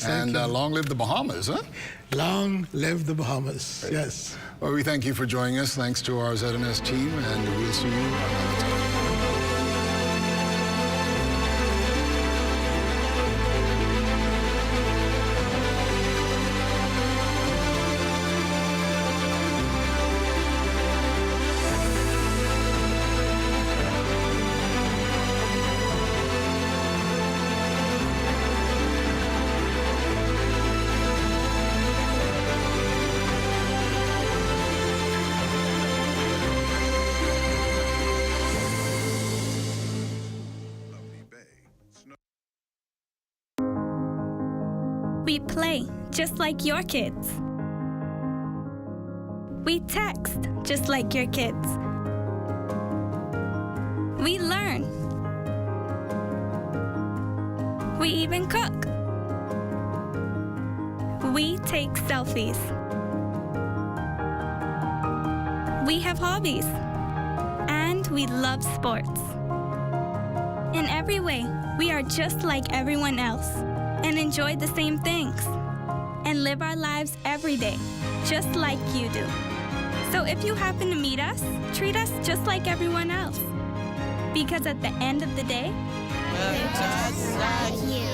And long live the Bahamas, huh? Long live the Bahamas, yes. Well, we thank you for joining us. Thanks to our ZNS team, and we'll see you another time. We play just like your kids. We text just like your kids. We learn. We even cook. We take selfies. We have hobbies. And we love sports. In every way, we are just like everyone else and enjoy the same things and live our lives every day, just like you do. So if you happen to meet us, treat us just like everyone else. Because at the end of the day, we're just like you.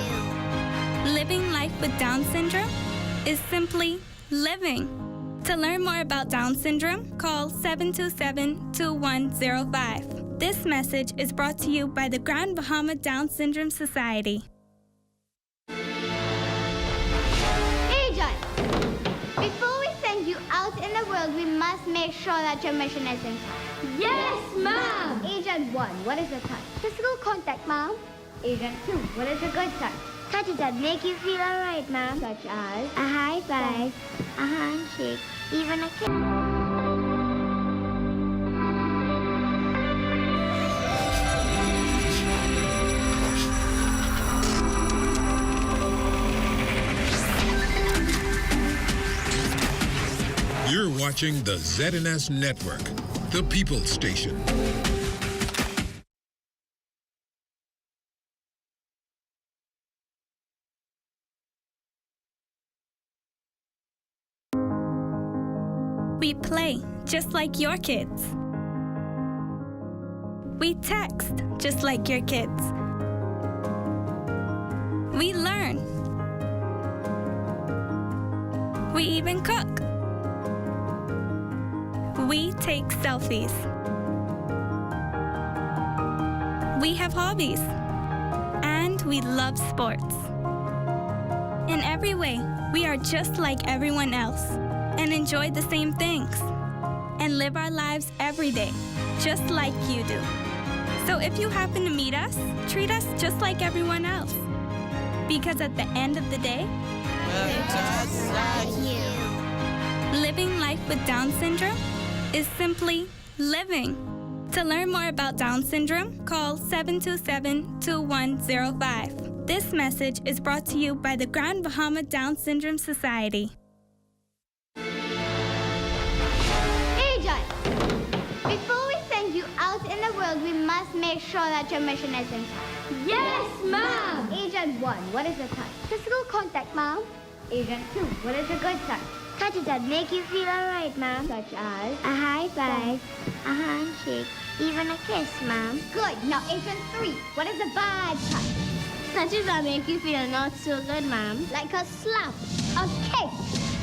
Living life with Down syndrome is simply living. To learn more about Down syndrome, call 727-2105. This message is brought to you by the Grand Bahama Down Syndrome Society. Before we send you out in the world, we must make sure that your mission is intact. Yes, Mom! Agent 1, what is a touch? Physical contact, Mom. Agent 2, what is a good touch? Touches that make you feel alright, Mom. Such as a high five, a handshake, even a kiss. You're watching the ZNS Network, the People's Station. We play just like your kids. We text just like your kids. We learn. We even cook. We take selfies. We have hobbies. And we love sports. In every way, we are just like everyone else and enjoy the same things and live our lives every day, just like you do. So if you happen to meet us, treat us just like everyone else. Because at the end of the day, we're just like you. Living life with Down syndrome is simply living. To learn more about Down syndrome, call 727-2105. This message is brought to you by the Grand Bahama Down Syndrome Society. Agent, before we send you out in the world, we must make sure that your mission is intact. Yes, Mom! Agent 1, what is a touch? Physical contact, Mom. Agent 2, what is a good touch? Touches that make you feel alright, Mom. Such as a high five, a handshake, even a kiss, Mom. Good. Now, Agent 3, what is a bad touch? Touches that make you feel not so good, Mom. Like a slap, a kick,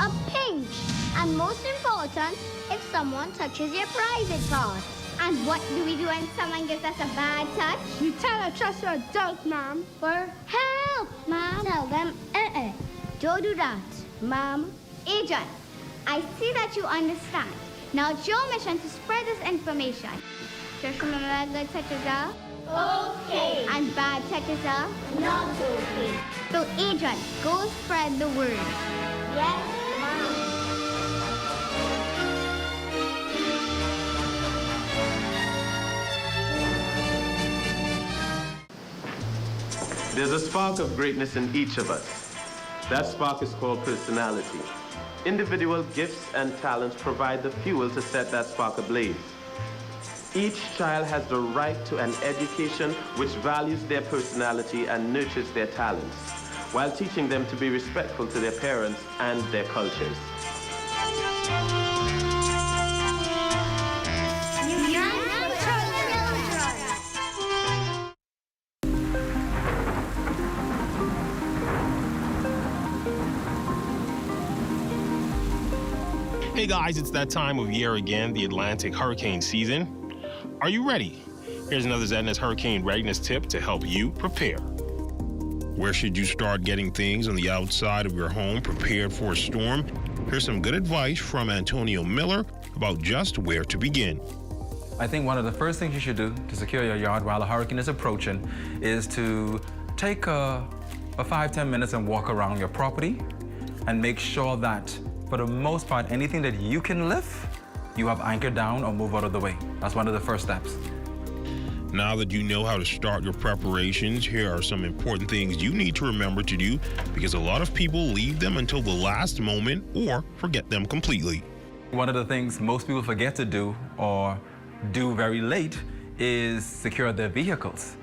a pinch. And most important, if someone touches your private parts. And what do we do when someone gives us a bad touch? You tell a trusted adult, Mom, for help, Mom. Tell them, don't do that, Mom. Agent, I see that you understand. Now it's your mission to spread this information. Just remember that good touches are okay, and bad touches are not okay. So, Agent, go spread the word. Yes, Mom. There's a spark of greatness in each of us. That spark is called personality. Individual gifts and talents provide the fuel to set that spark ablaze. Each child has the right to an education which values their personality and nurtures their talents. while teaching them to be respectful to their parents and their cultures. Hey guys, it's that time of year again, the Atlantic hurricane season. Are you ready? Here's another ZNS Hurricane Readiness tip to help you prepare. Where should you start getting things on the outside of your home prepared for a storm? Here's some good advice from Antonio Miller about just where to begin. I think one of the first things you should do to secure your yard while a hurricane is approaching is to take a 5-10 minutes and walk around your property and make sure that, for the most part, anything that you can lift, you have anchored down or move out of the way. That's one of the first steps. Now that you know how to start your preparations, here are some important things you need to remember to do, because a lot of people leave them until the last moment or forget them completely. One of the things most people forget to do or do very late is secure their vehicles.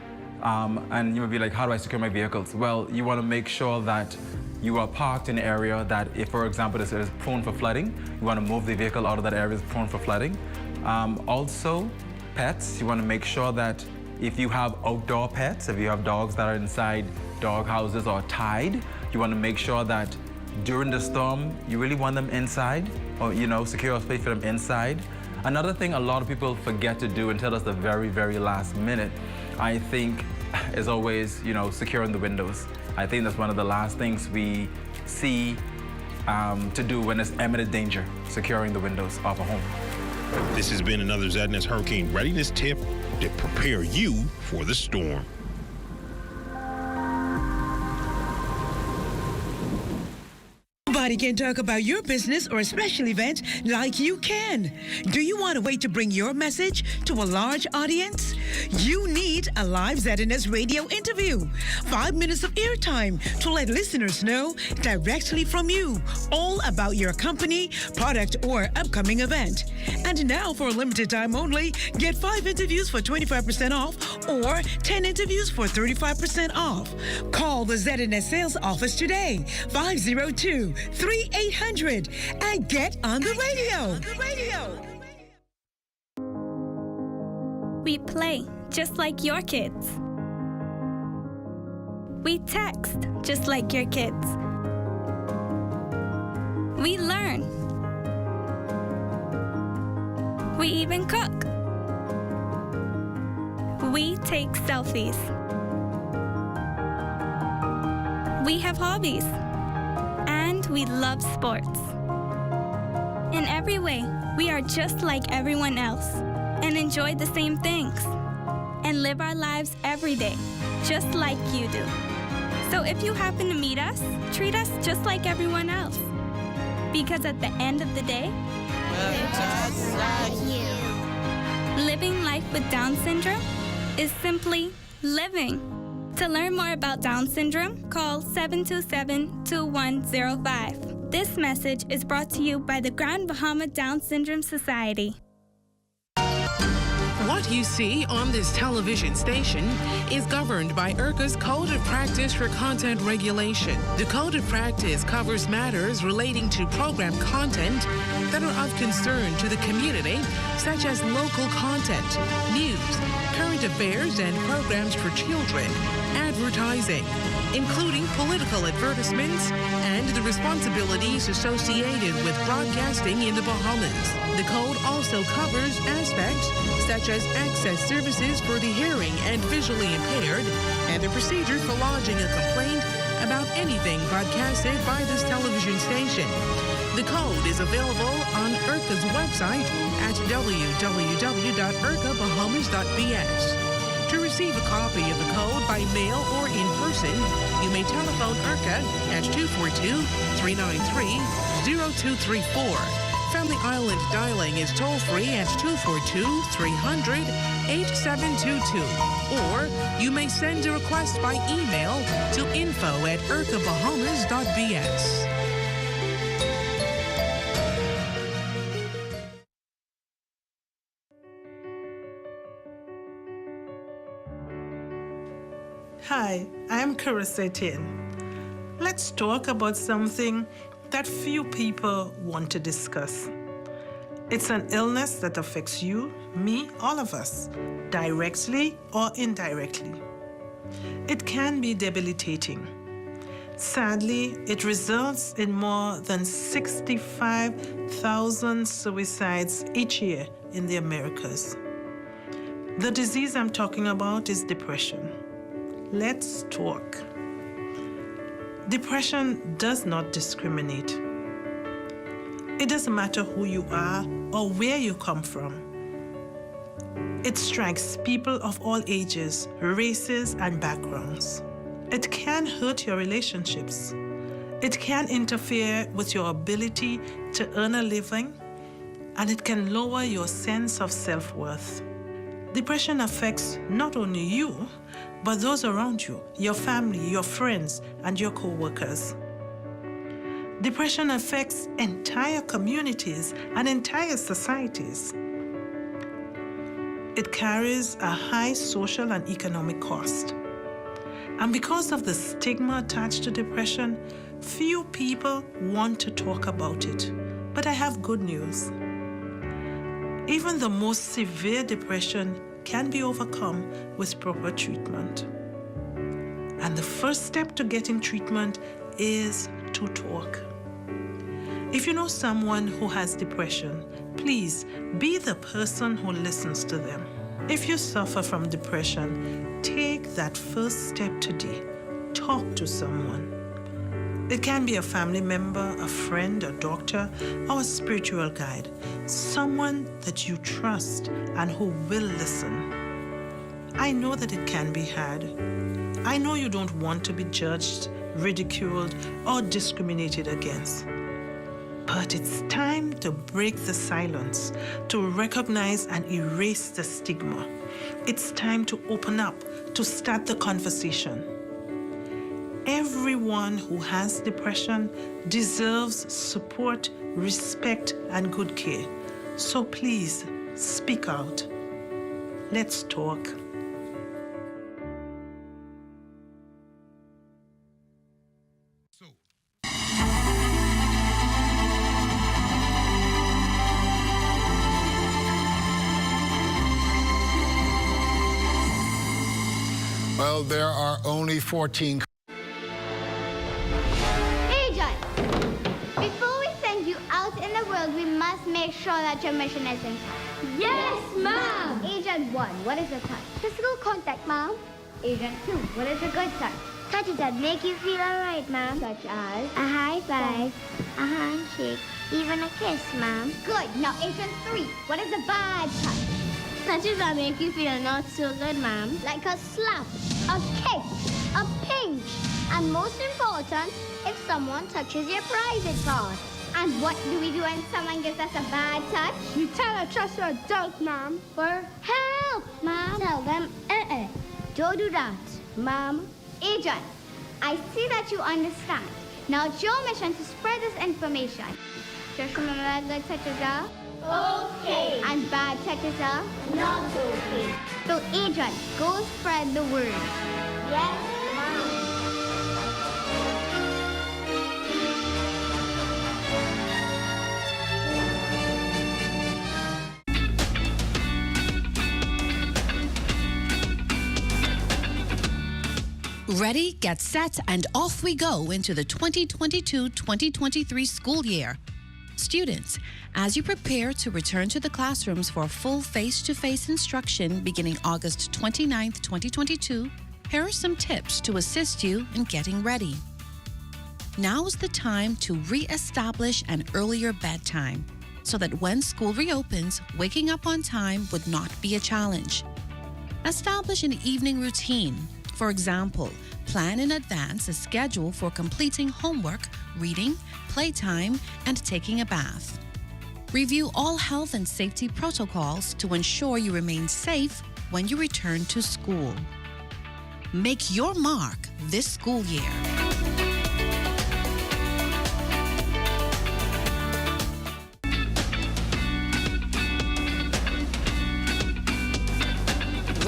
And you may be like, how do I secure my vehicles? Well, you want to make sure that you are parked in an area that, if, for example, this is prone for flooding, you want to move the vehicle out of that area that's prone for flooding. Also, pets, you want to make sure that if you have outdoor pets, if you have dogs that are inside dog houses or tied, you want to make sure that during the storm, you really want them inside, or, secure a space for them inside. Another thing a lot of people forget to do until it's the very, very last minute, I think, is always, securing the windows. I think that's one of the last things we see to do when there's imminent danger, securing the windows of a home. This has been another ZNS Hurricane Readiness tip to prepare you for the storm. Nobody can talk about your business or a special event like you can. Do you want a way to bring your message to a large audience? You need a live ZNS radio interview. 5 minutes of airtime to let listeners know directly from you all about your company, product, or upcoming event. And now, for a limited time only, get 5 interviews for 25% off or 10 interviews for 35% off. Call the ZNS sales office today, 502-3800, and get on the radio. We play just like your kids. We text just like your kids. We learn. We even cook. We take selfies. We have hobbies. And we love sports. In every way, we are just like everyone else and enjoy the same things and live our lives every day, just like you do. So if you happen to meet us, treat us just like everyone else. Because at the end of the day, We're just like you. living life with Down syndrome is simply living. To learn more about Down syndrome, call 727-2105. This message is brought to you by the Grand Bahama Down Syndrome Society. What you see on this television station is governed by IRCA's Code of Practice for Content Regulation. The Code of Practice covers matters relating to program content that are of concern to the community, such as local content, news, current affairs, and programs for children, advertising, including political advertisements, and the responsibilities associated with broadcasting in the Bahamas. The code also covers aspects such as access services for the hearing and visually impaired, and the procedure for lodging a complaint about anything broadcasted by this television station. The code is available on IRCA's website at www.ircabahamas.bs. To receive a copy of the code by mail or in person, you may telephone IRCA at 242-393-0234. Family Island dialing is toll-free at 242-300-8722. Or you may send a request by email to info@ircabahamas.bs. Hi, I'm Carissa Etienne. let's talk about something that few people want to discuss. It's an illness that affects you, me, all of us, directly or indirectly. It can be debilitating. Sadly, it results in more than 65,000 suicides each year in the Americas. The disease I'm talking about is depression. Let's talk. Depression does not discriminate. It doesn't matter who you are or where you come from. It strikes people of all ages, races, and backgrounds. It can hurt your relationships. It can interfere with your ability to earn a living, and it can lower your sense of self-worth. Depression affects not only you, but those around you, your family, your friends, and your co-workers. Depression affects entire communities and entire societies. It carries a high social and economic cost. And because of the stigma attached to depression, few people want to talk about it. But I have good news. Even the most severe depression can be overcome with proper treatment. And the first step to getting treatment is to talk. If you know someone who has depression, please be the person who listens to them. If you suffer from depression, take that first step today. Talk to someone. It can be a family member, a friend, a doctor, or a spiritual guide. Someone that you trust and who will listen. I know that it can be hard. I know you don't want to be judged, ridiculed, or discriminated against. But it's time to break the silence, to recognize and erase the stigma. It's time to open up, to start the conversation. Everyone who has depression deserves support, respect, and good care. So please, speak out. Let's talk. Well, there are only 14. Agent, before we send you out in the world, we must make sure that your mission is intact. Yes, Mom. Agent 1, what is a touch? Physical contact, Mom. Agent 2, what is a good touch? Touches that make you feel alright, Mom. Such as a high five, a handshake, even a kiss, Mom. Good. Now, Agent 3, what is a bad touch? Touches that make you feel not so good, Mom. Like a slap, a kick, a pinch. And most important, if someone touches your private part. And what do we do when someone gives us a bad touch? You tell a trusted adult, Mom, for help, Mom. Tell them, don't do that, Mom. Agent, I see that you understand. Now it's your mission to spread this information. Just remember that good touches are okay. And bad touches are Not okay. So, Agent, go spread the word. Yes, Mom. Ready, get set, and off we go into the 2022-2023 school year. Students, as you prepare to return to the classrooms for full face-to-face instruction beginning August 29th, 2022, here are some tips to assist you in getting ready. Now is the time to re-establish an earlier bedtime so that when school reopens, waking up on time would not be a challenge. Establish an evening routine. For example, plan in advance a schedule for completing homework, reading, playtime, and taking a bath. Review all health and safety protocols to ensure you remain safe when you return to school. Make your mark this school year.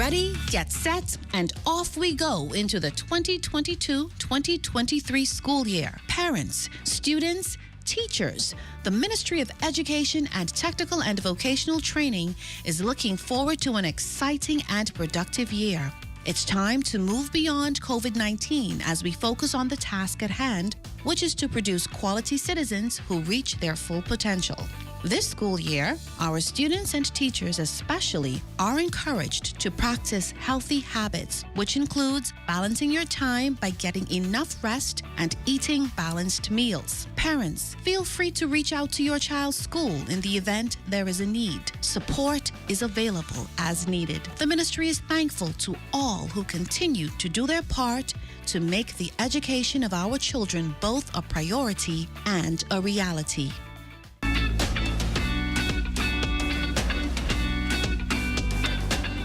Ready, get set, and off we go into the 2022-2023 school year. Parents, students, teachers, the Ministry of Education and Technical and Vocational Training is looking forward to an exciting and productive year. It's time to move beyond COVID-19 as we focus on the task at hand, which is to produce quality citizens who reach their full potential. This school year, our students and teachers especially are encouraged to practice healthy habits, which includes balancing your time by getting enough rest and eating balanced meals. Parents, feel free to reach out to your child's school in the event there is a need. Support is available as needed. The ministry is thankful to all who continue to do their part to make the education of our children both a priority and a reality.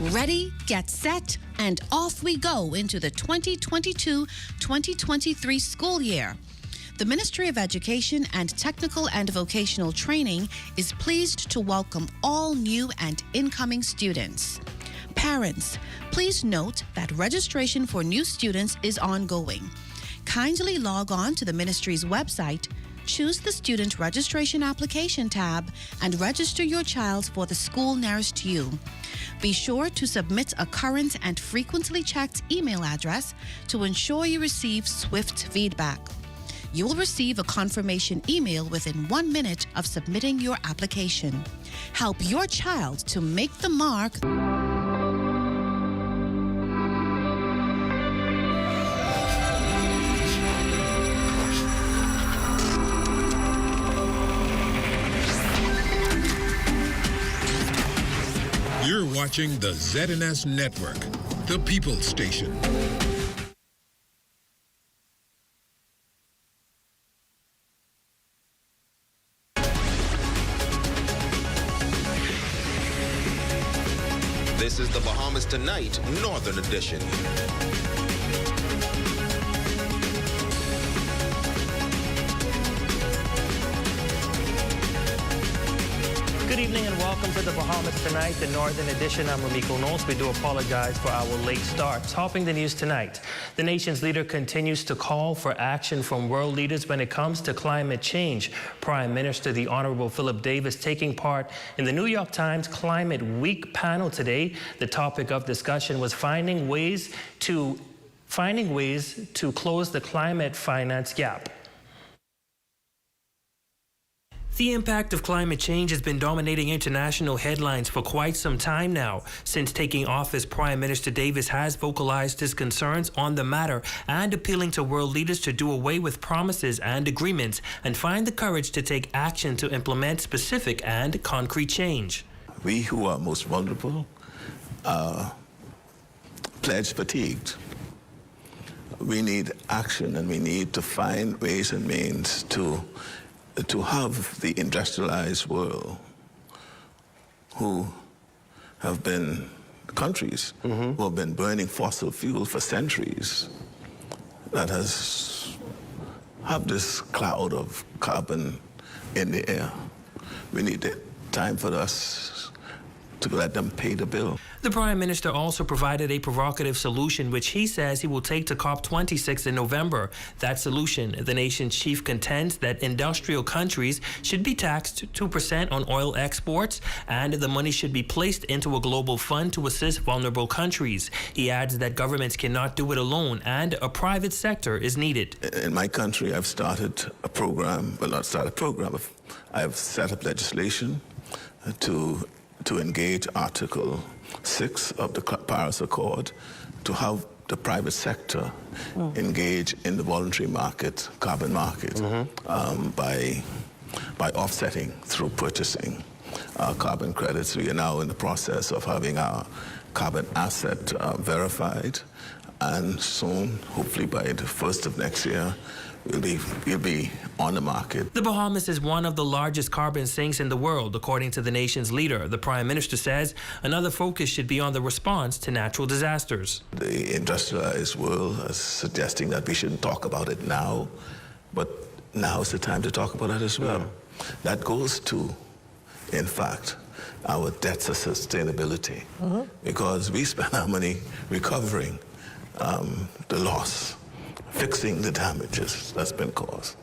Ready, get set, and off we go into the 2022-2023 school year. The Ministry of Education and Technical and Vocational Training is pleased to welcome all new and incoming students. Parents, please note that registration for new students is ongoing. Kindly log on to the ministry's website, choose the Student Registration Application tab, and register your child for the school nearest you. Be sure to submit a current and frequently checked email address to ensure you receive swift feedback. You will receive a confirmation email within 1 minute of submitting your application. Help your child to make the mark. You're watching the ZNS Network, the People's Station. This is the Bahamas Tonight, Northern Edition. Good evening and welcome to the Bahamas Tonight, the Northern Edition. I'm Ramiko Knowles. We do apologize for our late start. Topping the news tonight, the nation's leader continues to call for action from world leaders when it comes to climate change. Prime Minister the Honorable Philip Davis taking part in the New York Times Climate Week panel today. The topic of discussion was finding ways to close the climate finance gap. The impact of climate change has been dominating international headlines for quite some time now. Since taking office, Prime Minister Davis has vocalized his concerns on the matter and appealing to world leaders to do away with promises and agreements and find the courage to take action to implement specific and concrete change. We who are most vulnerable are pledge fatigued. We need action, and we need to find ways and means to have the industrialized world, who have been countries who have been burning fossil fuel for centuries, that have this cloud of carbon in the air. We need time for us to let them pay the bill. The Prime Minister also provided a provocative solution, which he says he will take to COP26 in November. That solution, the nation's chief contends that industrial countries should be taxed 2% on oil exports, and the money should be placed into a global fund to assist vulnerable countries. He adds that governments cannot do it alone, and a private sector is needed. In my country, I've started a program, well, not started a program, I've set up legislation to engage Article 6 of the Paris Accord, to have the private sector engage in the voluntary market, carbon market, by offsetting through purchasing carbon credits. We are now in the process of having our carbon asset verified, and soon, hopefully by the 1st of next year, we'll be on the market. The Bahamas is one of the largest carbon sinks in the world, according to the nation's leader. The Prime Minister says another focus should be on the response to natural disasters. The industrialized world is suggesting that we shouldn't talk about it now, but now is the time to talk about it as well. That goes to, in fact, our debts of sustainability, because we spend our money recovering the loss, fixing the damages that's been caused.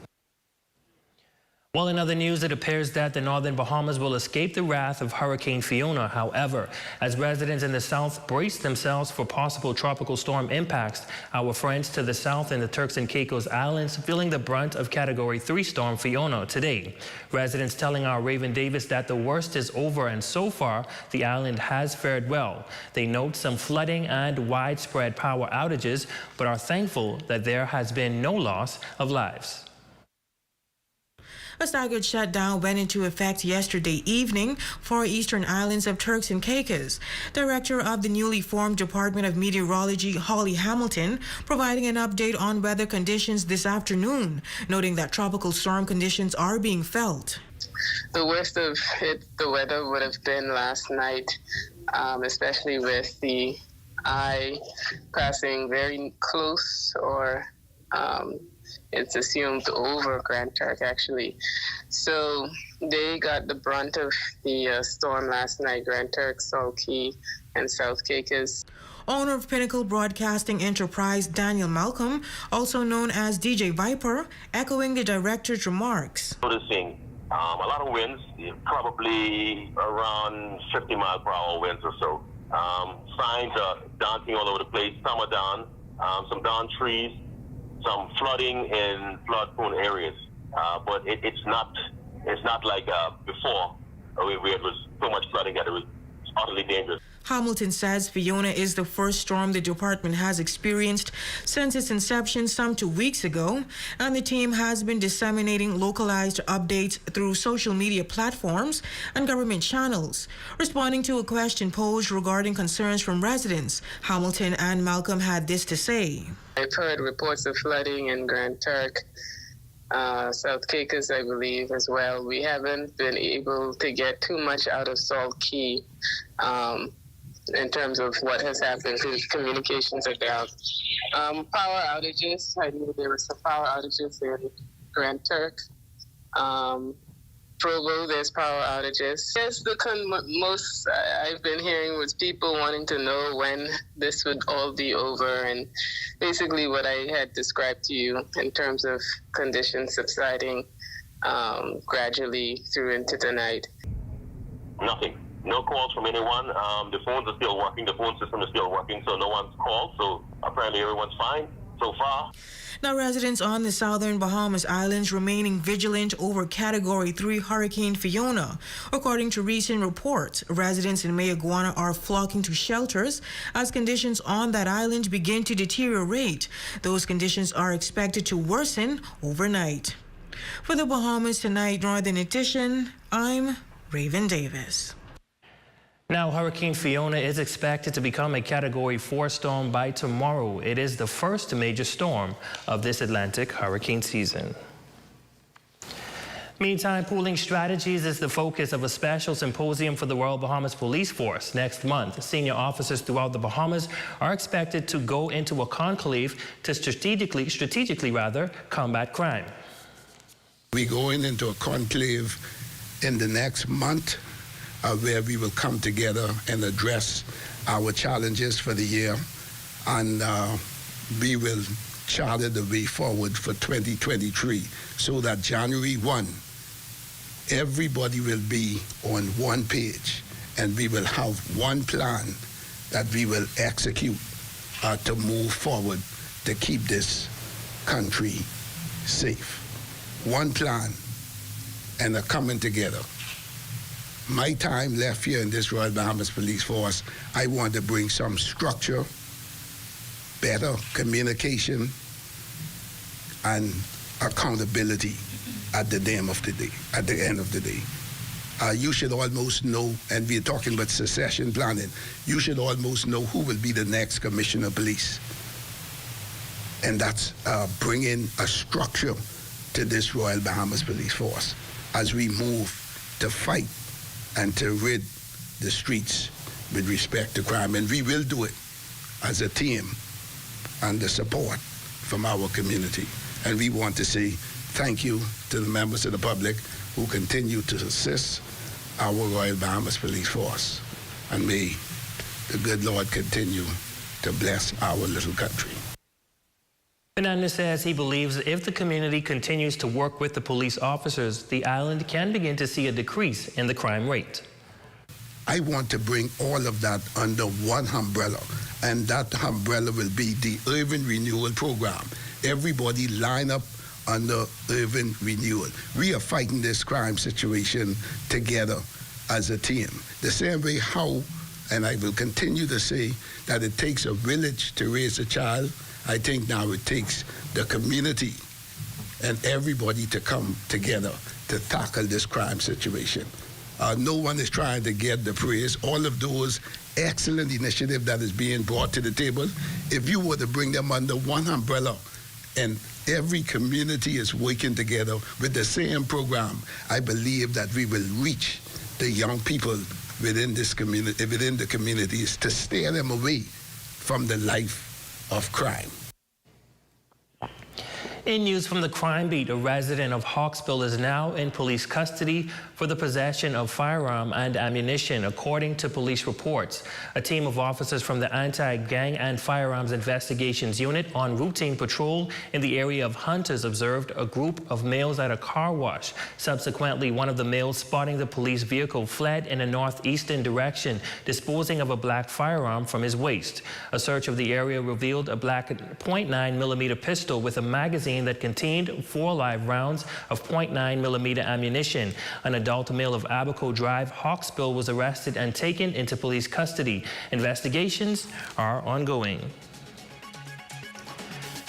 Well, in other news, it appears that the northern Bahamas will escape the wrath of Hurricane Fiona. However, as residents in the south brace themselves for possible tropical storm impacts, our friends to the south in the Turks and Caicos Islands feeling the brunt of Category 3 storm Fiona today. Residents telling our Raven Davis that the worst is over, and so far, the island has fared well. They note some flooding and widespread power outages, but are thankful that there has been no loss of lives. A staggered shutdown went into effect yesterday evening for eastern islands of Turks and Caicos. Director of the newly formed Department of Meteorology, Holly Hamilton, providing an update on weather conditions this afternoon, noting that tropical storm conditions are being felt. The worst of it, the weather would have been last night, especially with the eye passing very close or it's assumed over Grand Turk, actually. So they got the brunt of the storm last night, Grand Turk, Salt Key, and South Caicos. Owner of Pinnacle Broadcasting Enterprise, Daniel Malcolm, also known as DJ Viper, echoing the director's remarks. Noticing a lot of winds, probably around 50 mile per hour winds or so. Signs are dancing all over the place. Some are down, some down trees, some flooding in flood-prone areas, but it's not like before, where it was so much flooding that it was utterly dangerous. Hamilton says Fiona is the first storm the department has experienced since its inception some 2 weeks ago, and the team has been disseminating localized updates through social media platforms and government channels. Responding to a question posed regarding concerns from residents, Hamilton and Malcolm had this to say. I've heard reports of flooding in Grand Turk, South Caicos, I believe, as well. We haven't been able to get too much out of Salt Key in terms of what has happened. Communications are down. Power outages. I knew there were some power outages in Grand Turk. Provo, there's power outages. Yes, the most I've been hearing was people wanting to know when this would all be over, and basically what I had described to you in terms of conditions subsiding gradually through into the night. Nothing. No calls from anyone. The phones are still working. The phone system is still working, so no one's called. So apparently everyone's fine so far. Now, residents on the southern Bahamas Islands remaining vigilant over Category 3 Hurricane Fiona. According to recent reports, residents in Mayaguana are flocking to shelters as conditions on that island begin to deteriorate. Those conditions are expected to worsen overnight. For the Bahamas Tonight Northern Edition, I'm Raven Davis. Now, Hurricane Fiona is expected to become a Category 4 storm by tomorrow. It is the first major storm of this Atlantic hurricane season. Meantime, pooling strategies is the focus of a special symposium for the Royal Bahamas Police Force. Next month, senior officers throughout the Bahamas are expected to go into a conclave to strategically combat crime. We're going into a conclave in the next month, where we will come together and address our challenges for the year, and we will charter the way forward for 2023 so that January 1, everybody will be on one page and we will have one plan that we will execute to move forward to keep this country safe. One plan and a coming together. My time left here in this Royal Bahamas Police Force, I want to bring some structure, better communication, and accountability at the end of the day. You should almost know, and we're talking about succession planning, you should almost know who will be the next Commissioner of Police. And that's bringing a structure to this Royal Bahamas Police Force as we move to fight and to rid the streets with respect to crime. And we will do it as a team and the support from our community. And we want to say thank you to the members of the public who continue to assist our Royal Bahamas Police Force. And may the good Lord continue to bless our little country. Fernandez says he believes if the community continues to work with the police officers, the island can begin to see a decrease in the crime rate. I want to bring all of that under one umbrella, and that umbrella will be the Urban Renewal Program. Everybody line up under Urban Renewal. We are fighting this crime situation together as a team. The same way how, and I will continue to say, that it takes a village to raise a child, I think now it takes the community and everybody to come together to tackle this crime situation. No one is trying to get the praise. All of those excellent initiatives that is being brought to the table, if you were to bring them under one umbrella and every community is working together with the same program, I believe that we will reach the young people within this community, within the communities, to steer them away from the life of crime. In news from the crime beat, a resident of Hawksbill is now in police custody for the possession of firearm and ammunition, according to police reports. A team of officers from the Anti-Gang and Firearms Investigations Unit on routine patrol in the area of Hunters observed a group of males at a car wash. Subsequently, one of the males, spotting the police vehicle, fled in a northeastern direction, disposing of a black firearm from his waist. A search of the area revealed a black .9mm pistol with a magazine that contained 4 live rounds of .9mm ammunition. An adult male of Abaco Drive, Hawksbill, was arrested and taken into police custody. Investigations are ongoing.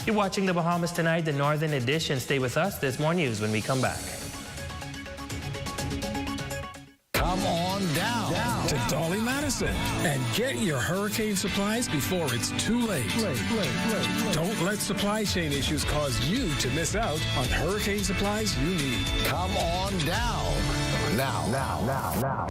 You're watching the Bahamas Tonight, the Northern Edition. Stay with us. There's more news when we come back. Come on down to Dolly Madison and get your hurricane supplies before it's too late. Don't let supply chain issues cause you to miss out on hurricane supplies you need. Come on down. Now.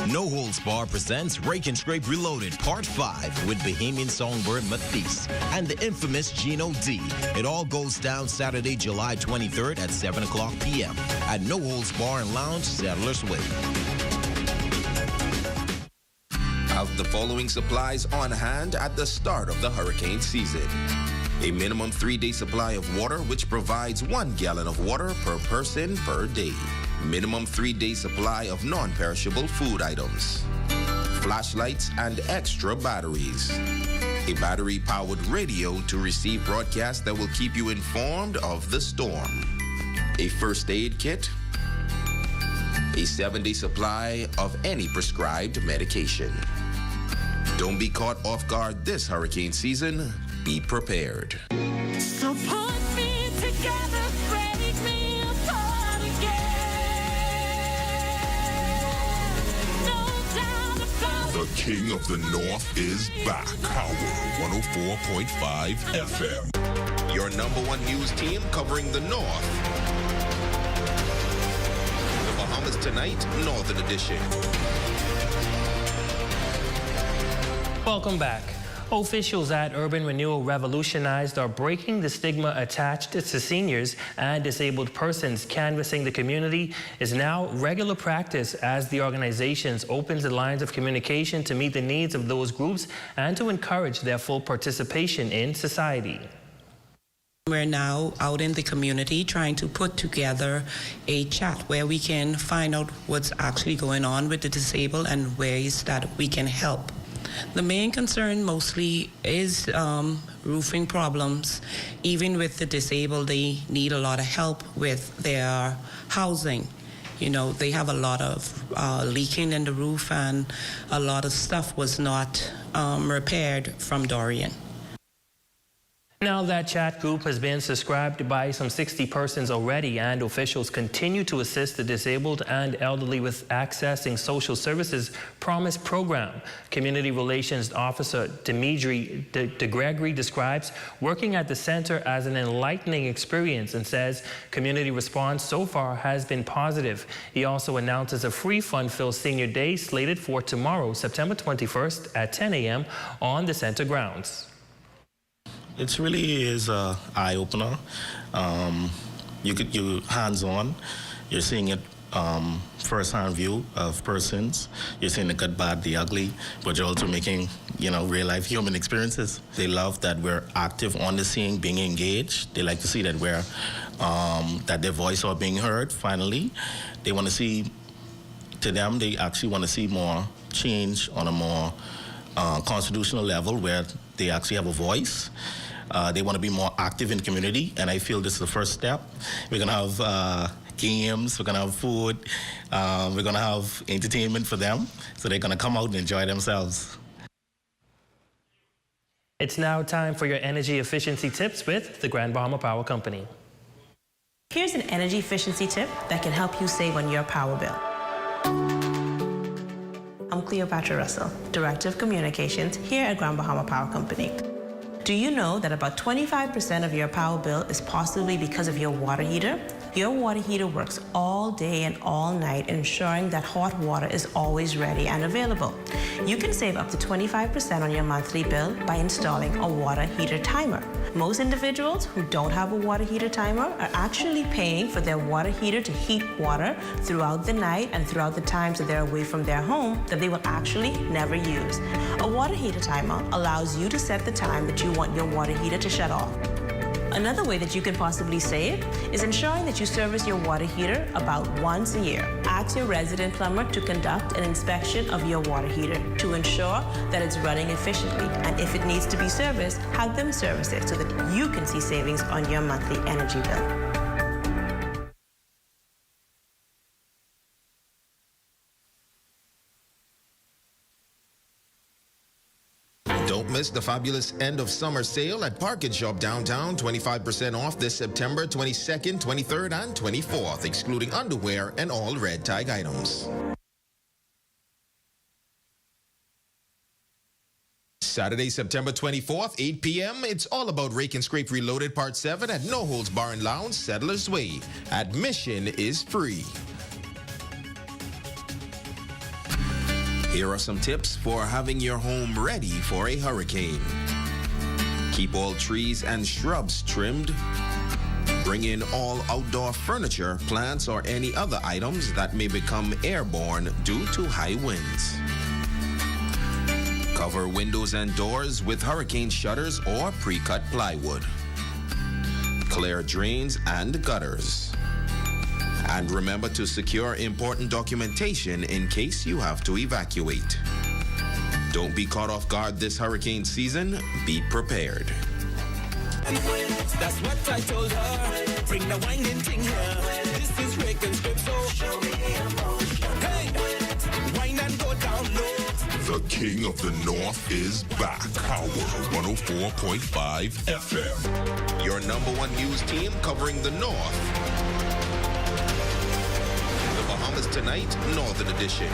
No Holds Bar presents Rake and Scrape Reloaded Part 5 with Bahamian songbird Matisse and the infamous Gino D. It all goes down Saturday, July 23rd at 7 o'clock p.m. at No Holds Bar and Lounge, Settlers Way. Have the following supplies on hand at the start of the hurricane season. A minimum 3-day supply of water, which provides 1 gallon of water per person per day. Minimum 3-day supply of non-perishable food items. Flashlights and extra batteries. A battery-powered radio to receive broadcasts that will keep you informed of the storm. A first aid kit. A 7-day supply of any prescribed medication. Don't be caught off guard this hurricane season. Be prepared. So put me together, break me apart again. No doubt about The King of the North is back. Power 104.5 FM. Your #1 news team covering the North. The Bahamas Tonight, Northern Edition. Welcome back. Officials at Urban Renewal Revolutionized are breaking the stigma attached to seniors and disabled persons. Canvassing the community is now regular practice as the organization opens the lines of communication to meet the needs of those groups and to encourage their full participation in society. We're now out in the community trying to put together a chat where we can find out what's actually going on with the disabled and ways that we can help. The main concern mostly is roofing problems. Even with the disabled, they need a lot of help with their housing. You know, they have a lot of leaking in the roof, and a lot of stuff was not repaired from Dorian. Now that chat group has been subscribed by some 60 persons already, and officials continue to assist the disabled and elderly with accessing social services Promise program. Community Relations Officer Dimitri DeGregory describes working at the center as an enlightening experience and says community response so far has been positive. He also announces a free fun-filled Senior Day slated for tomorrow, September 21st at 10 a.m. on the center grounds. It really is an eye-opener. You're hands-on. You're seeing it first-hand view of persons. You're seeing the good, bad, the ugly, but you're also making, real-life human experiences. They love that we're active on the scene, being engaged. They like to see that we're, that their voice are being heard, finally. They want to see, to them, they actually want to see more change on a more constitutional level where they actually have a voice. They want to be more active in the community, and I feel this is the first step. We're going to have games, we're going to have food, we're going to have entertainment for them, so they're going to come out and enjoy themselves. It's now time for your energy efficiency tips with the Grand Bahama Power Company. Here's an energy efficiency tip that can help you save on your power bill. I'm Cleopatra Russell, Director of Communications here at Grand Bahama Power Company. Do you know that about 25% of your power bill is possibly because of your water heater? Your water heater works all day and all night, ensuring that hot water is always ready and available. You can save up to 25% on your monthly bill by installing a water heater timer. Most individuals who don't have a water heater timer are actually paying for their water heater to heat water throughout the night and throughout the times that they're away from their home that they will actually never use. A water heater timer allows you to set the time that you want your water heater to shut off. Another way that you can possibly save is ensuring that you service your water heater about once a year. Ask your resident plumber to conduct an inspection of your water heater to ensure that it's running efficiently. And if it needs to be serviced, have them service it so that you can see savings on your monthly energy bill. Don't miss the fabulous end of summer sale at Park & Shop downtown. 25% off this September 22nd, 23rd, and 24th, excluding underwear and all red tag items. Saturday, September 24th, 8 p.m. It's all about Rake and Scrape Reloaded Part 7 at No Holds Bar and Lounge, Settlers Way. Admission is free. Here are some tips for having your home ready for a hurricane. Keep all trees and shrubs trimmed. Bring in all outdoor furniture, plants, or any other items that may become airborne due to high winds. Cover windows and doors with hurricane shutters or pre-cut plywood. Clear drains and gutters. And remember to secure important documentation in case you have to evacuate. Don't be caught off guard this hurricane season. Be prepared. That's what I told her. Bring the wine and ting here. This is Rake and Scrape, so show me emotion. Hey, wine and go down low. The King of the North is back. Power 104.5 FM. Your #1 news team covering the North. Bahamas Tonight, Northern Edition.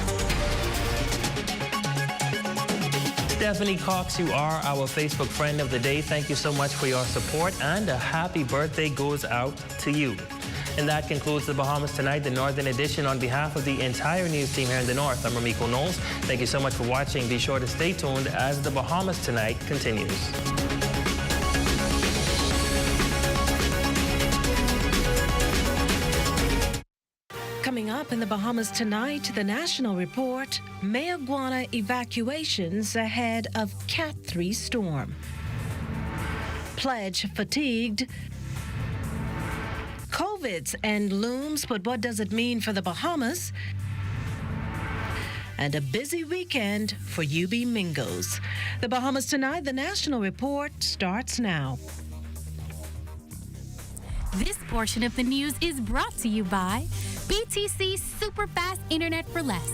Stephanie Cox, you are our Facebook friend of the day. Thank you so much for your support, and a happy birthday goes out to you. And that concludes the Bahamas Tonight, the Northern Edition. On behalf of the entire news team here in the North, I'm Ramiko Knowles. Thank you so much for watching. Be sure to stay tuned as the Bahamas Tonight continues. Coming up in the Bahamas Tonight, the national report, Mayaguana evacuations ahead of Cat 3 storm. Pledge fatigued. COVID's end looms, but what does it mean for the Bahamas? And a busy weekend for UB Mingos. The Bahamas Tonight, the national report starts now. This portion of the news is brought to you by BTC Super Fast Internet for Less.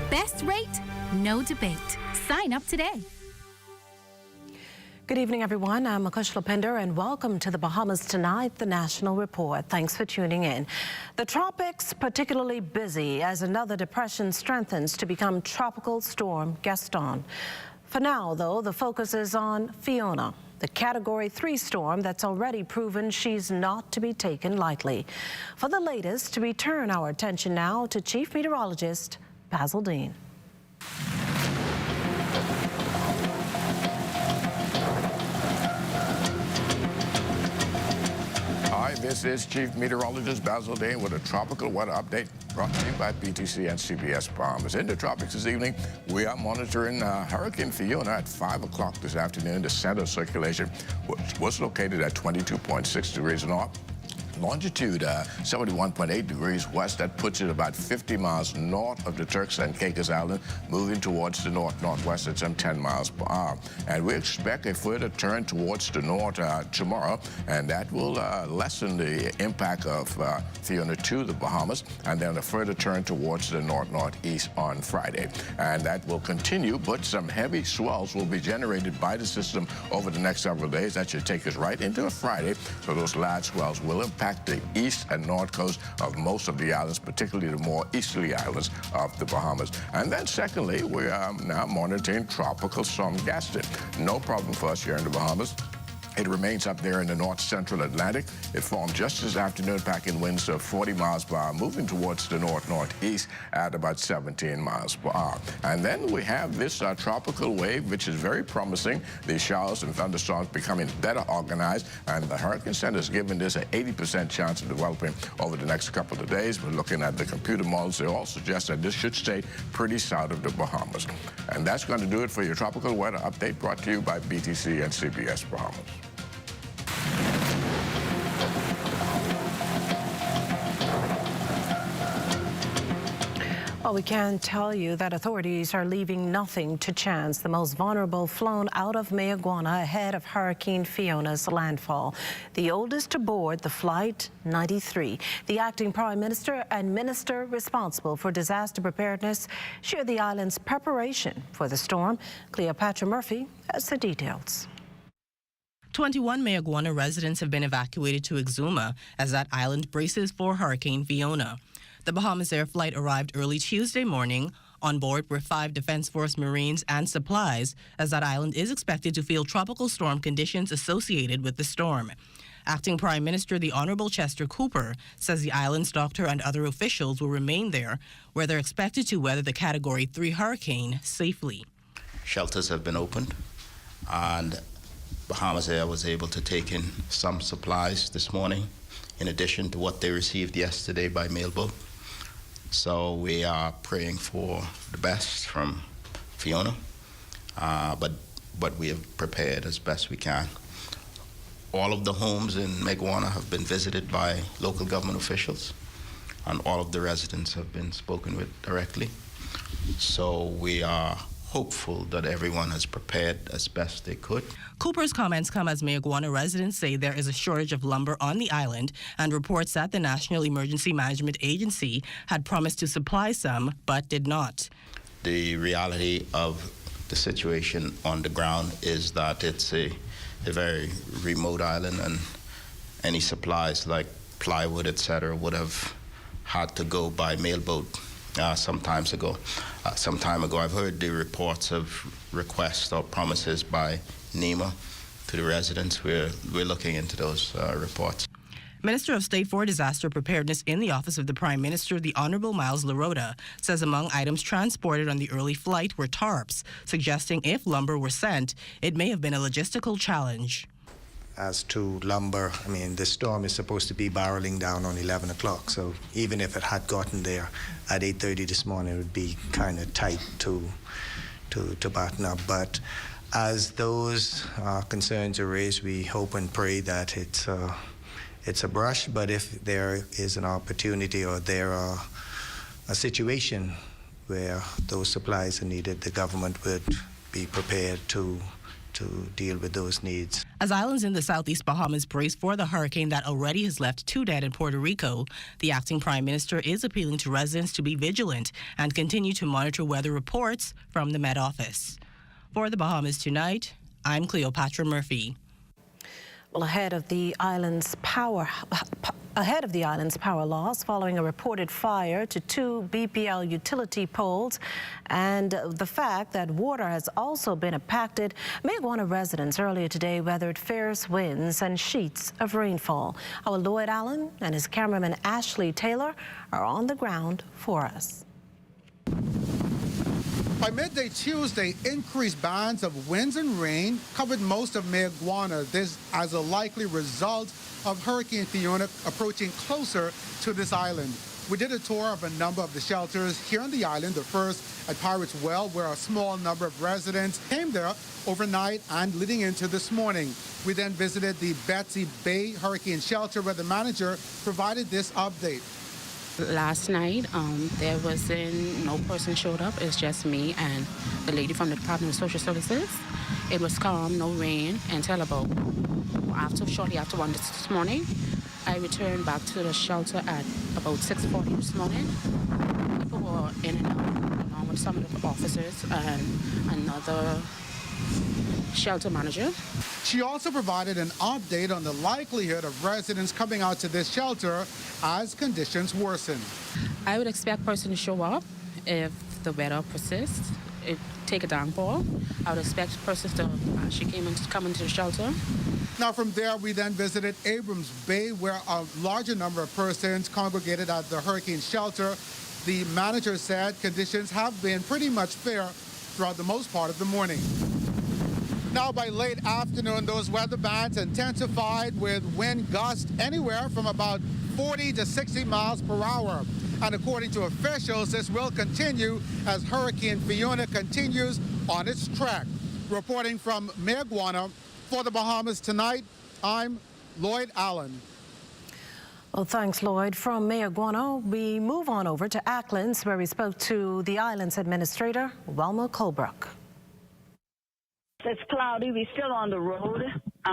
Best rate, no debate. Sign up today. Good evening, everyone. I'm Akush Lopender, and welcome to the Bahamas Tonight, the National Report. Thanks for tuning in. The tropics particularly busy as another depression strengthens to become Tropical Storm Gaston. For now, though, the focus is on Fiona, the Category 3 storm that's already proven she's not to be taken lightly. For the latest, we turn our attention now to Chief Meteorologist Basil Dean. This is Chief Meteorologist Basil Dane with a tropical weather update brought to you by BTC and CBS Bahamas. In the tropics this evening, we are monitoring Hurricane Fiona at 5 o'clock this afternoon. The center of circulation was located at 22.6 degrees north. Longitude 71.8 degrees west. That puts it about 50 miles north of the Turks and Caicos Island, moving towards the north-northwest at some 10 miles per hour. And we expect a further turn towards the north tomorrow, and that will lessen the impact of Fiona to the Bahamas, and then a further turn towards the north-northeast on Friday. And that will continue, but some heavy swells will be generated by the system over the next several days. That should take us right into a Friday, so those large swells will impact the east and north coast of most of the islands, particularly the more easterly islands of the Bahamas. And then secondly, we are now monitoring Tropical Storm Gaston. No problem for us here in the Bahamas. It remains up there in the north-central Atlantic. It formed just this afternoon, packing winds of 40 miles per hour, moving towards the north-northeast at about 17 miles per hour. And then we have this tropical wave, which is very promising. The showers and thunderstorms becoming better organized, and the Hurricane Center is giving this an 80% chance of developing over the next couple of days. We're looking at the computer models. They all suggest that this should stay pretty south of the Bahamas. And that's going to do it for your tropical weather update brought to you by BTC and CBS Bahamas. Well, we can tell you that authorities are leaving nothing to chance. The most vulnerable flown out of Mayaguana ahead of Hurricane Fiona's landfall. The oldest aboard the Flight 93. The acting Prime Minister and Minister responsible for disaster preparedness shared the island's preparation for the storm. Cleopatra Murphy has the details. 21 Mayaguana residents have been evacuated to Exuma as that island braces for Hurricane Fiona. The Bahamas Air flight arrived early Tuesday morning. On board were 5 Defense Force Marines and supplies, as that island is expected to feel tropical storm conditions associated with the storm. Acting Prime Minister the Honorable Chester Cooper says the island's doctor and other officials will remain there, where they're expected to weather the Category 3 hurricane safely. Shelters have been opened, and Bahamas Air was able to take in some supplies this morning, in addition to what they received yesterday by mailboat. So we are praying for the best from Fiona, but we have prepared as best we can. All of the homes in Mayaguana have been visited by local government officials, and all of the residents have been spoken with directly. So we are hopeful that everyone has prepared as best they could. Cooper's comments come as Mayaguana residents say there is a shortage of lumber on the island, and reports that the National Emergency Management Agency had promised to supply some, but did not. The reality of the situation on the ground is that it's a very remote island, and any supplies like plywood, etc., would have had to go by mailboat some time ago. I've heard the reports of requests or promises by NEMA to the residents. We're looking into those reports. Minister of State for Disaster Preparedness in the Office of the Prime Minister, the Honorable Miles Larota, says among items transported on the early flight were tarps, suggesting if lumber were sent, it may have been a logistical challenge. As to lumber, I mean, the storm is supposed to be barreling down on 11 o'clock, so even if it had gotten there at 8:30 this morning, it would be kind of tight to batten up. But as those concerns are raised, we hope and pray that it's a brush, but if there is an opportunity or there are a situation where those supplies are needed, the government would be prepared to deal with those needs. As islands in the southeast Bahamas brace for the hurricane that already has left 2 dead in Puerto Rico, the acting Prime Minister is appealing to residents to be vigilant and continue to monitor weather reports from the Met Office. For the Bahamas Tonight, I'm Cleopatra Murphy. Well, ahead of the island's power loss following a reported fire to 2 BPL utility poles, and the fact that water has also been impacted, Mayaguana residents earlier today weathered fierce winds and sheets of rainfall. Our Lloyd Allen and his cameraman Ashley Taylor are on the ground for us. By midday Tuesday, increased bands of winds and rain covered most of Mayaguana. This as a likely result of Hurricane Fiona approaching closer to this island. We did a tour of a number of the shelters here on the island, the first at Pirates Well, where a small number of residents came there overnight and leading into this morning. We then visited the Betsy Bay Hurricane Shelter, where the manager provided this update. Last night, there wasn't, no person showed up. It's just me and the lady from the Department of Social Services. It was calm, no rain, until about shortly after 1 this morning. I returned back to the shelter at about 6:40 this morning. People were in and out, along with some of the officers and another shelter manager. She also provided an update on the likelihood of residents coming out to this shelter as conditions worsen. I would expect persons to show up if the weather persists. Take a downpour. I would expect persons to come into the shelter. Now from there, we then visited Abrams Bay, where a larger number of persons congregated at the hurricane shelter. The manager said conditions have been pretty much fair throughout the most part of the morning. Now by late afternoon, those weather bands intensified with wind gusts anywhere from about 40 to 60 miles per hour. And according to officials, this will continue as Hurricane Fiona continues on its track. Reporting from Mayaguana for the Bahamas Tonight, I'm Lloyd Allen. Well, thanks, Lloyd. From Mayaguana, we move on over to Acklands, where we spoke to the island's administrator, Wilma Colebrook. It's cloudy. We're still on the road.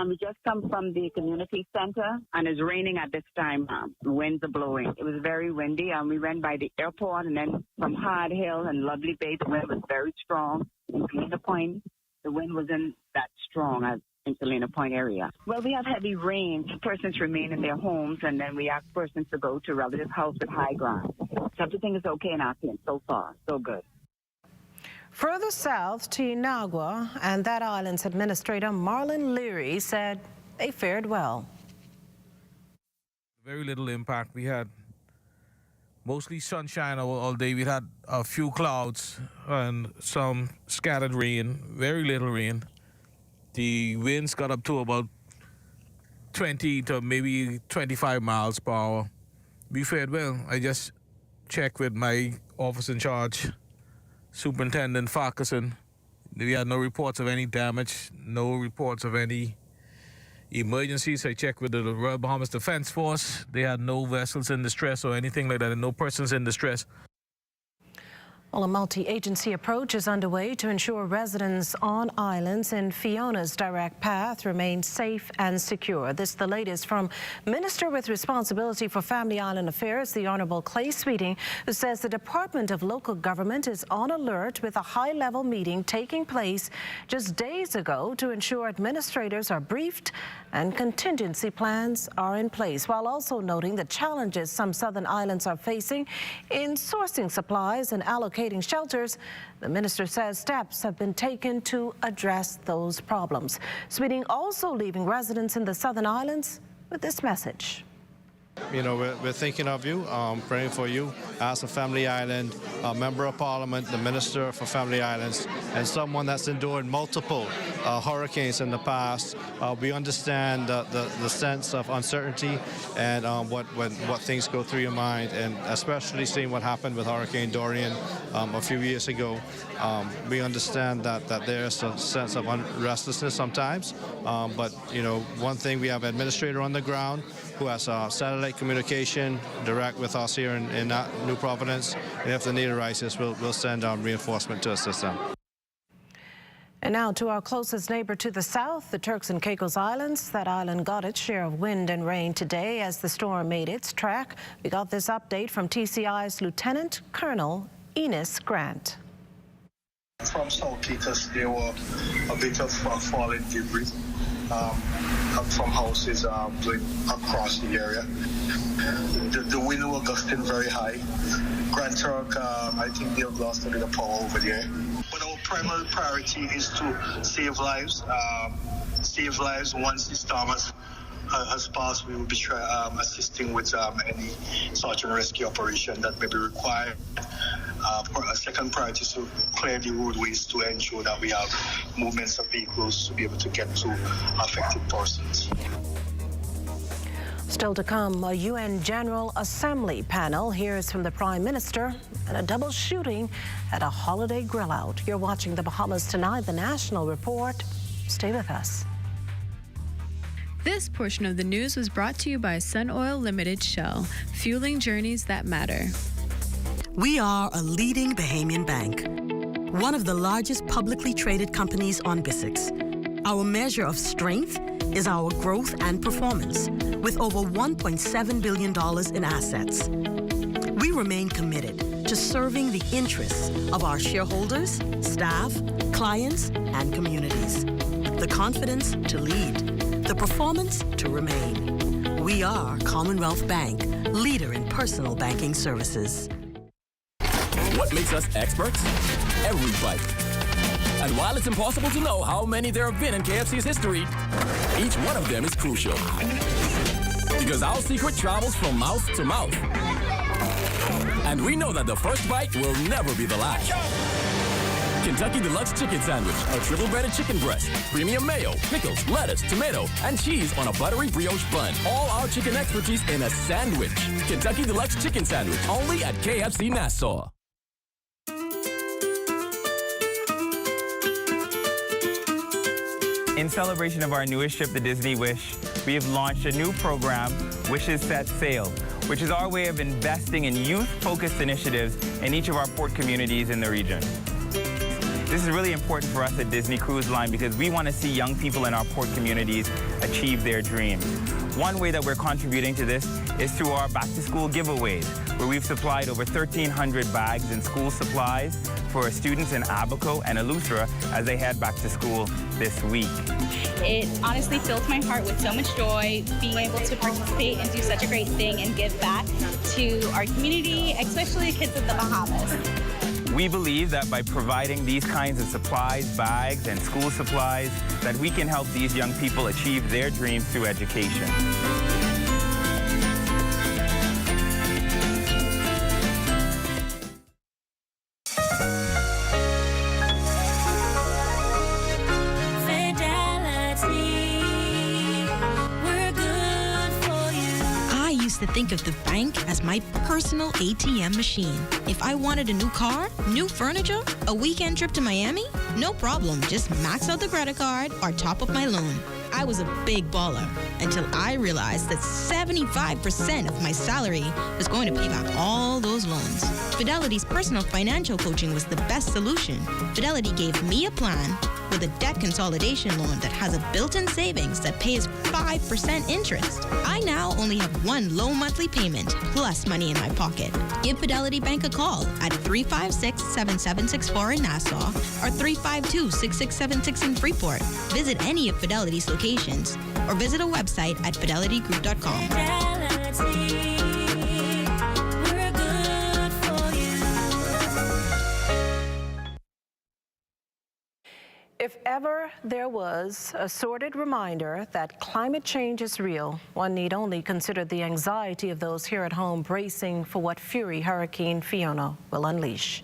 We just come from the community center, and it's raining at this time. Winds are blowing. It was very windy. We went by the airport, and then from Hard Hill and Lovely Bay, the wind was very strong. In Salina Point, the wind wasn't that strong as in Salina Point area. Well, we have heavy rain. Persons remain in their homes, and then we ask persons to go to relative house with high ground. So everything is okay in Acklands so far. So good. Further south to Inagua, and that island's administrator, Marlon Leary, said they fared well. Very little impact. We had mostly sunshine all day. We had a few clouds and some scattered rain, very little rain. The winds got up to about 20 to maybe 25 miles per hour. We fared well. I just checked with my officer in charge, Superintendent Farquharson. We had no reports of any damage, no reports of any emergencies. I checked with the Royal Bahamas Defense Force. They had no vessels in distress or anything like that, and no persons in distress. Well, a multi-agency approach is underway to ensure residents on islands in Fiona's direct path remain safe and secure. This is the latest from Minister with Responsibility for Family Island Affairs, the Honourable Clay Sweeting, who says the Department of Local Government is on alert with a high-level meeting taking place just days ago to ensure administrators are briefed and contingency plans are in place, while also noting the challenges some southern islands are facing in sourcing supplies and allocating shelters. The minister says steps have been taken to address those problems. Sweeting also leaving residents in the southern islands with this message. You know, we're thinking of you, praying for you as a Family Island member of Parliament, the Minister for Family Islands, and someone that's endured multiple hurricanes in the past. We understand the sense of uncertainty and what things go through your mind, and especially seeing what happened with Hurricane Dorian a few years ago. We understand that there's a sense of restlessness sometimes, but you know, one thing, we have an administrator on the ground who has satellite communication direct with us here in New Providence, and if the need arises, we'll send reinforcement to assist them. And now to our closest neighbor to the south, the Turks and Caicos Islands. That island got its share of wind and rain today as the storm made its track. We got this update from TCI's Lieutenant Colonel Enos Grant. From South Caicos, there were a bit of falling debris from houses going across the area. The wind was gusting very high. Grand Turk, I think they've lost a bit of power over there. But our primary priority is to save lives. Save lives. Once the storm has passed, we will be assisting with any search and rescue operation that may be required. A second priority is to clear the roadways to ensure that we have movements of vehicles to be able to get to affected persons. Still to come, a UN General Assembly panel hears from the Prime Minister and a double shooting at a holiday grill out. You're watching the Bahamas Tonight, the National Report. Stay with us. This portion of the news was brought to you by Sun Oil Limited Shell, fueling journeys that matter. We are a leading Bahamian bank, one of the largest publicly traded companies on BISX. Our measure of strength is our growth and performance, with over $1.7 billion in assets. We remain committed to serving the interests of our shareholders, staff, clients, and communities. The confidence to lead, the performance to remain. We are Commonwealth Bank, leader in personal banking services. What makes us experts? Every bite. And while it's impossible to know how many there have been in KFC's history, each one of them is crucial. Because our secret travels from mouth to mouth. And we know that the first bite will never be the last. Kentucky Deluxe Chicken Sandwich, a triple breaded chicken breast, premium mayo, pickles, lettuce, tomato, and cheese on a buttery brioche bun. All our chicken expertise in a sandwich. Kentucky Deluxe Chicken Sandwich, only at KFC Nassau. In celebration of our newest ship, the Disney Wish, we have launched a new program, Wishes Set Sail, which is our way of investing in youth-focused initiatives in each of our port communities in the region. This is really important for us at Disney Cruise Line because we want to see young people in our port communities achieve their dreams. One way that we're contributing to this is through our back-to-school giveaways, where we've supplied over 1,300 bags and school supplies for students in Abaco and Eleuthera as they head back to school this week. It honestly fills my heart with so much joy, being able to participate and do such a great thing and give back to our community, especially the kids of the Bahamas. We believe that by providing these kinds of supplies, bags, and school supplies, that we can help these young people achieve their dreams through education. To think of the bank as my personal ATM machine. If I wanted a new car, new furniture, a weekend trip to Miami, no problem. Just max out the credit card or top up my loan. I was a big baller until I realized that 75% of my salary was going to pay back all those loans. Fidelity's personal financial coaching was the best solution. Fidelity gave me a plan with a debt consolidation loan that has a built-in savings that pays 5% interest. I now only have one low monthly payment plus money in my pocket. Give Fidelity Bank a call at 356-7764 in Nassau or 352-6676 in Freeport. Visit any of Fidelity's locations or visit a website at fidelitygroup.com. If ever there was a sordid reminder that climate change is real, one need only consider the anxiety of those here at home bracing for what fury Hurricane Fiona will unleash.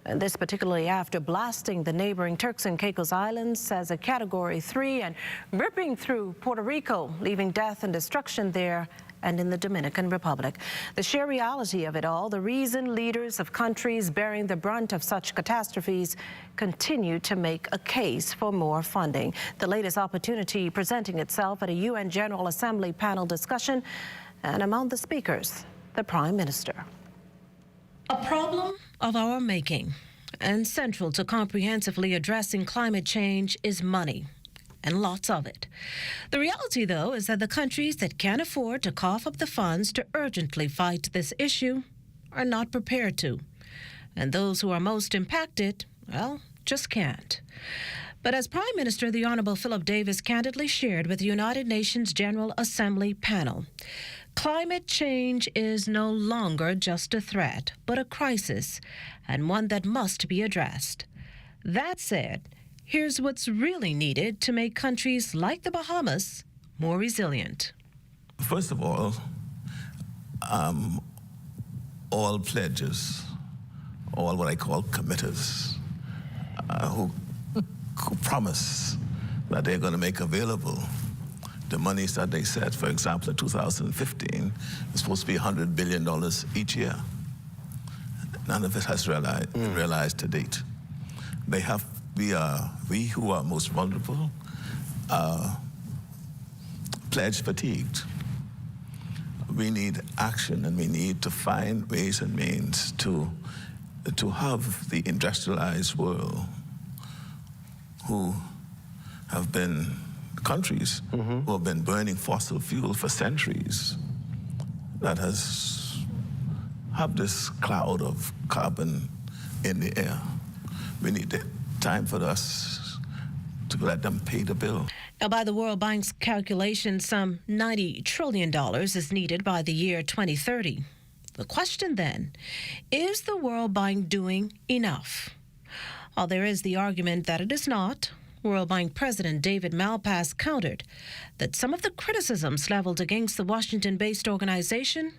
And this particularly after blasting the neighboring Turks and Caicos Islands as a Category 3 and ripping through Puerto Rico, leaving death and destruction there and in the Dominican Republic. The sheer reality of it all, the reason leaders of countries bearing the brunt of such catastrophes continue to make a case for more funding. The latest opportunity presenting itself at a UN General Assembly panel discussion, and among the speakers, the Prime Minister. A problem of our making, and central to comprehensively addressing climate change is money. And lots of it. The reality, though, is that the countries that can't afford to cough up the funds to urgently fight this issue are not prepared to. And those who are most impacted, well, just can't. But as Prime Minister, the Honourable Philip Davis candidly shared with the United Nations General Assembly panel, climate change is no longer just a threat, but a crisis, and one that must be addressed. That said, here's what's really needed to make countries like the Bahamas more resilient. First of all pledges all what I call committers who promise that they're going to make available the monies that they said. For example, in 2015, it's supposed to be $100 billion each year. None of it has realized to date. We who are most vulnerable are pledge fatigued. We need action, and we need to find ways and means to have the industrialized world, who have been countries who have been burning fossil fuel for centuries, that have this cloud of carbon in the air. We need time for us to let them pay the bill. Now, by the World Bank's calculation, some $90 trillion is needed by the year 2030. The question then, is the World Bank doing enough? While there is the argument that it is not, World Bank President David Malpass countered that some of the criticisms leveled against the Washington-based organization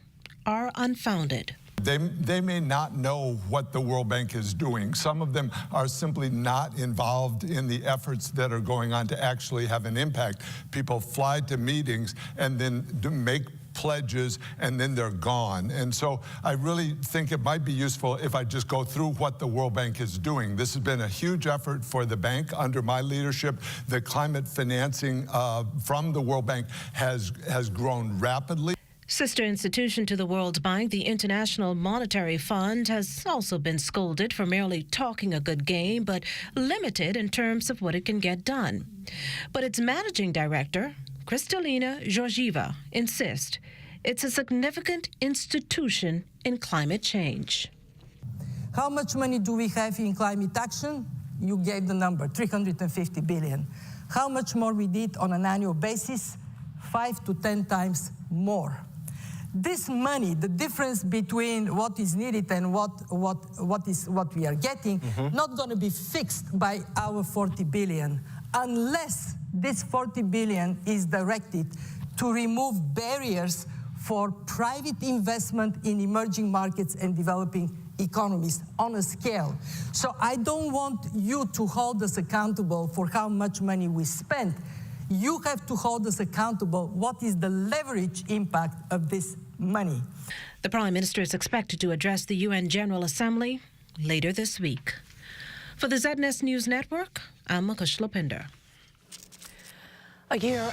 are unfounded. They may not know what the World Bank is doing. Some of them are simply not involved in the efforts that are going on to actually have an impact. People fly to meetings and then make pledges, and then they're gone. And so I really think it might be useful if I just go through what the World Bank is doing. This has been a huge effort for the bank under my leadership. The climate financing from the World Bank has grown rapidly. Sister institution to the World Bank, the International Monetary Fund, has also been scolded for merely talking a good game, but limited in terms of what it can get done. But its managing director, Kristalina Georgieva, insists it's a significant institution in climate change. How much money do we have in climate action? You gave the number, $350 billion. How much more we need on an annual basis? 5 to 10 times more. This money, the difference between what is needed and what we are getting, not going to be fixed by our 40 billion unless this 40 billion is directed to remove barriers for private investment in emerging markets and developing economies on a scale. So I don't want you to hold us accountable for how much money we spend. You have to hold us accountable. What is the leverage impact of this money? The Prime Minister is expected to address the UN General Assembly later this week. For the ZNS News Network, I'm Makush Lopinder. A year...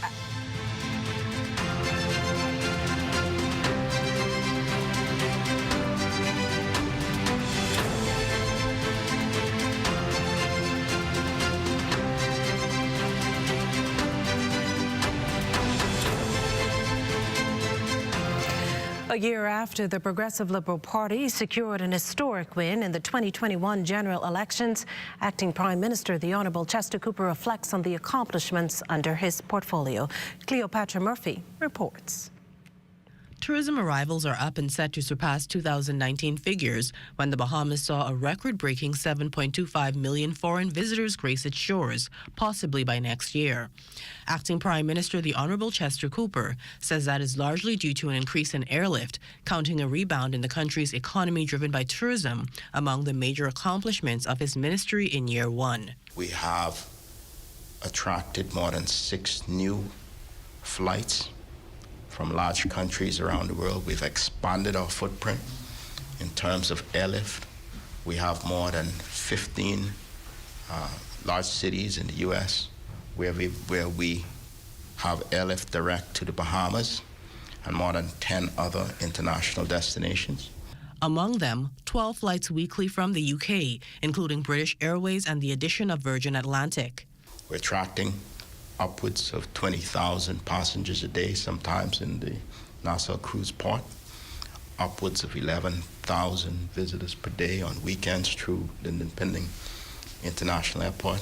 A year after the Progressive Liberal Party secured an historic win in the 2021 general elections, Acting Prime Minister the Honourable Chester Cooper reflects on the accomplishments under his portfolio. Cleopatra Murphy reports. Tourism arrivals are up and set to surpass 2019 figures when the Bahamas saw a record-breaking 7.25 million foreign visitors grace its shores, possibly by next year. Acting Prime Minister the Honourable Chester Cooper says that is largely due to an increase in airlift, counting a rebound in the country's economy driven by tourism among the major accomplishments of his ministry in year one. We have attracted more than 6 new flights from large countries around the world. We've expanded our footprint in terms of airlift. We have more than 15 large cities in the U.S. where we have airlift direct to the Bahamas and more than 10 other international destinations. Among them, 12 flights weekly from the UK, including British Airways and the addition of Virgin Atlantic. We're attracting upwards of 20,000 passengers a day, sometimes in the Nassau Cruise Port, upwards of 11,000 visitors per day on weekends through Linden Pending International Airport.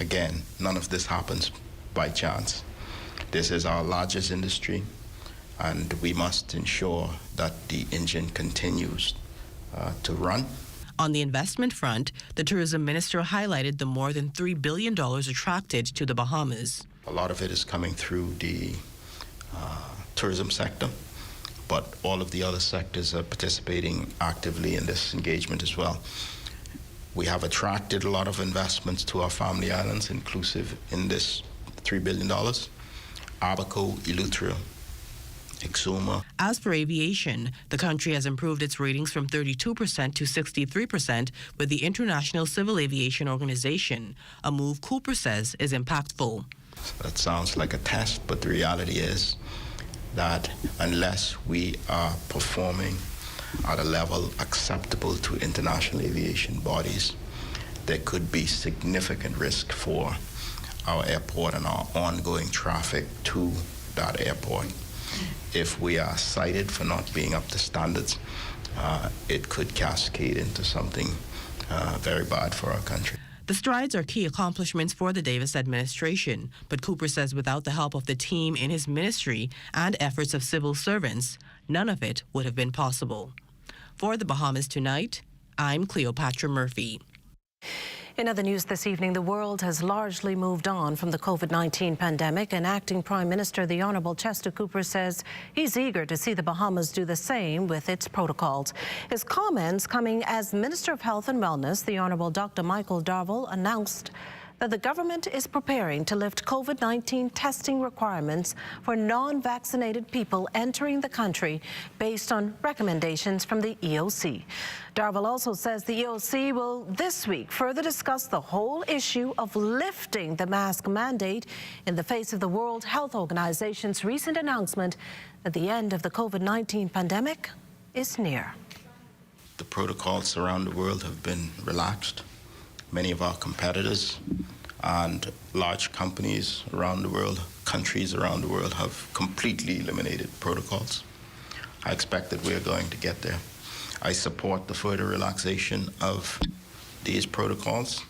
Again, none of this happens by chance. This is our largest industry, and we must ensure that the engine continues to run. On the investment front, the tourism minister highlighted the more than $3 billion attracted to the Bahamas. A lot of it is coming through the tourism sector, but all of the other sectors are participating actively in this engagement as well. We have attracted a lot of investments to our family islands, inclusive in this $3 billion. Abaco, Eleuthera, Exuma. As for aviation, the country has improved its ratings from 32% to 63% with the International Civil Aviation Organization, a move Cooper says is impactful. That sounds like a test, but the reality is that unless we are performing at a level acceptable to international aviation bodies, there could be significant risk for our airport and our ongoing traffic to that airport. If we are cited for not being up to standards, it could cascade into something very bad for our country. The strides are key accomplishments for the Davis administration, but Cooper says without the help of the team in his ministry and efforts of civil servants, none of it would have been possible. For the Bahamas Tonight, I'm Cleopatra Murphy. In other news this evening, the world has largely moved on from the COVID-19 pandemic, and Acting Prime Minister, the Honourable Chester Cooper, says he's eager to see the Bahamas do the same with its protocols. His comments coming as Minister of Health and Wellness, the Honourable Dr. Michael Darvall, announced that the government is preparing to lift COVID-19 testing requirements for non-vaccinated people entering the country based on recommendations from the EOC. Darvall also says the EOC will this week further discuss the whole issue of lifting the mask mandate in the face of the World Health Organization's recent announcement that the end of the COVID-19 pandemic is near. The protocols around the world have been relaxed. Many of our competitors and large companies around the world, countries around the world, have completely eliminated protocols. I expect that we are going to get there. I support the further relaxation of these protocols.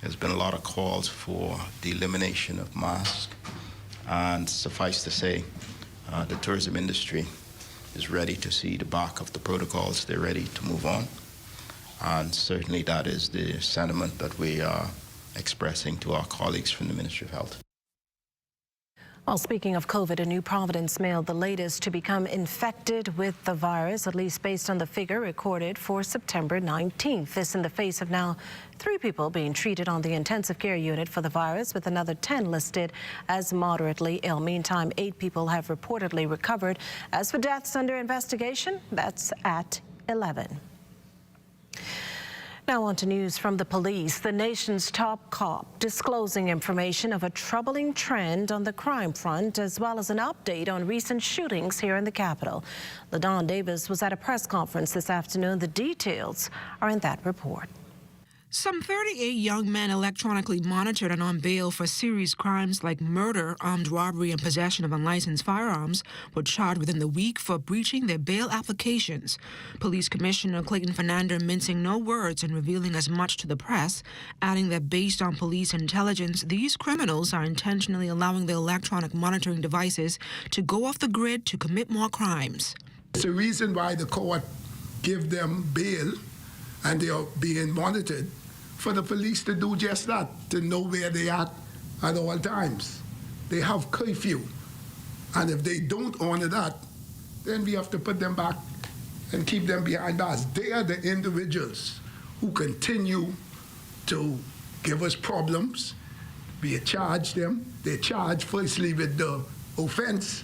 There's been a lot of calls for the elimination of masks, and suffice to say, the tourism industry is ready to see the back of the protocols. They're ready to move on. And certainly that is the sentiment that we are expressing to our colleagues from the Ministry of Health. Well, speaking of COVID, a New Providence male, the latest to become infected with the virus, at least based on the figure recorded for September 19th. This in the face of now 3 people being treated on the intensive care unit for the virus, with another 10 listed as moderately ill. Meantime, 8 people have reportedly recovered. As for deaths under investigation, that's at 11. Now on to news from the police. The nation's top cop disclosing information of a troubling trend on the crime front, as well as an update on recent shootings here in the capital. LaDon Davis was at a press conference this afternoon. The details are in that report. Some 38 young men electronically monitored and on bail for serious crimes like murder, armed robbery, and possession of unlicensed firearms were charged within the week for breaching their bail applications. Police Commissioner Clayton Fernandez mincing no words and revealing as much to the press, adding that based on police intelligence, these criminals are intentionally allowing the electronic monitoring devices to go off the grid to commit more crimes. It's the reason why the court give them bail and they are being monitored, for the police to do just that, to know where they are at all times. They have curfew, and if they don't honor that, then we have to put them back and keep them behind bars. They are the individuals who continue to give us problems. We charge them. They charge firstly with the offense.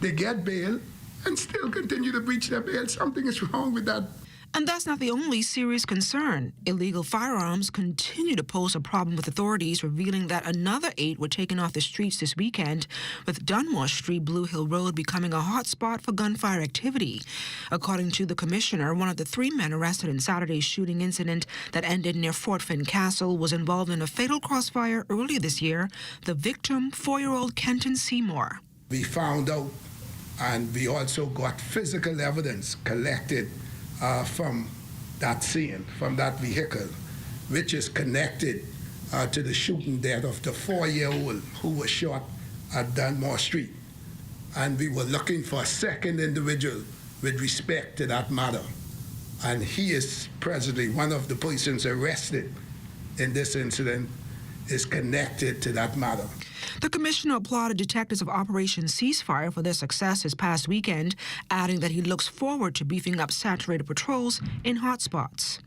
They get bail and still continue to breach their bail. Something is wrong with that. And that's not the only serious concern. Illegal firearms continue to pose a problem with authorities, revealing that another 8 were taken off the streets this weekend, with Dunmore Street, Blue Hill Road becoming a hotspot for gunfire activity. According to the commissioner, one of the 3 men arrested in Saturday's shooting incident that ended near Fort Finn Castle was involved in a fatal crossfire earlier this year. The victim, 4-year-old Kenton Seymour. We found out, and we also got physical evidence collected from that scene, from that vehicle, which is connected to the shooting death of the 4-year-old who was shot at Dunmore Street. And we were looking for a second individual with respect to that matter. And he is presently one of the persons arrested in this incident. is connected to that matter. The commissioner applauded detectives of Operation Ceasefire for their success this past weekend, adding that he looks forward to beefing up saturated patrols in hotspots.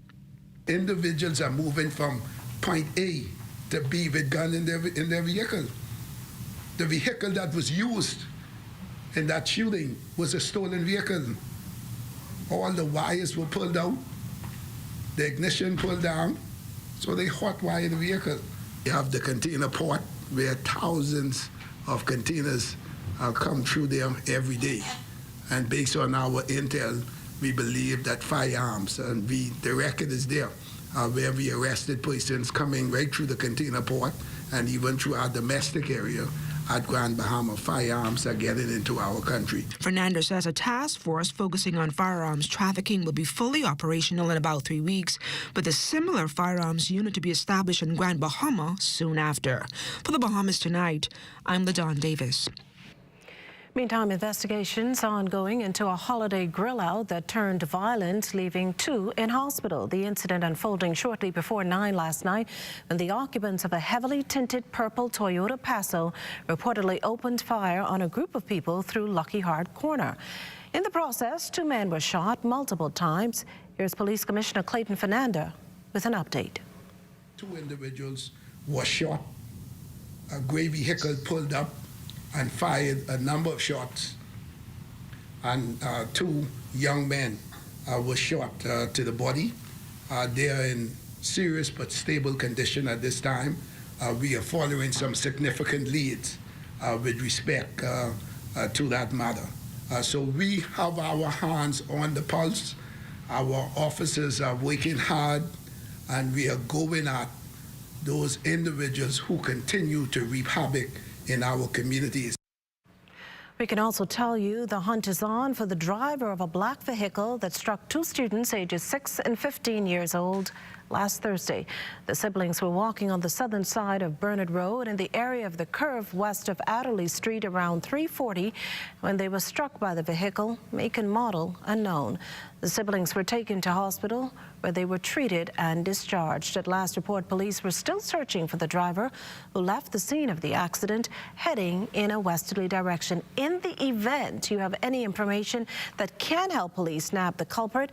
Individuals are moving from point A to B with gun in their vehicle. The vehicle that was used in that shooting was a stolen vehicle. All the wires were pulled out, the ignition pulled down, so they hot wired the vehicle. You have the container port where thousands of containers come through there every day. And based on our intel, we believe that firearms, and the record is there, where we arrested persons coming right through the container port and even through our domestic area at Grand Bahama. Firearms are getting into our country. Fernandez says a task force focusing on firearms trafficking will be fully operational in about 3 weeks, with a similar firearms unit to be established in Grand Bahama soon after. For the Bahamas Tonight, I'm LaDawn Davis. Meantime, investigations ongoing into a holiday grill-out that turned violent, leaving 2 in hospital. The incident unfolding shortly before 9 last night when the occupants of a heavily tinted purple Toyota Passo reportedly opened fire on a group of people through Lucky Heart Corner. In the process, 2 men were shot multiple times. Here's Police Commissioner Clayton Fernandez with an update. 2 individuals were shot. A gray vehicle pulled up and fired a number of shots, and 2 young men were shot to the body. They are in serious but stable condition at this time. We are following some significant leads with respect to that matter. So we have our hands on the pulse. Our officers are working hard, and we are going at those individuals who continue to reap havoc in our communities. We can also tell you the hunt is on for the driver of a black vehicle that struck 2 students ages 6 and 15 years old last Thursday. The siblings were walking on the southern side of Bernard Road in the area of the curve west of Adderley Street around 3:40 when they were struck by the vehicle, make and model unknown. The siblings were taken to hospital where they were treated and discharged. At last report, police were still searching for the driver who left the scene of the accident heading in a westerly direction. In the event you have any information that can help police nab the culprit,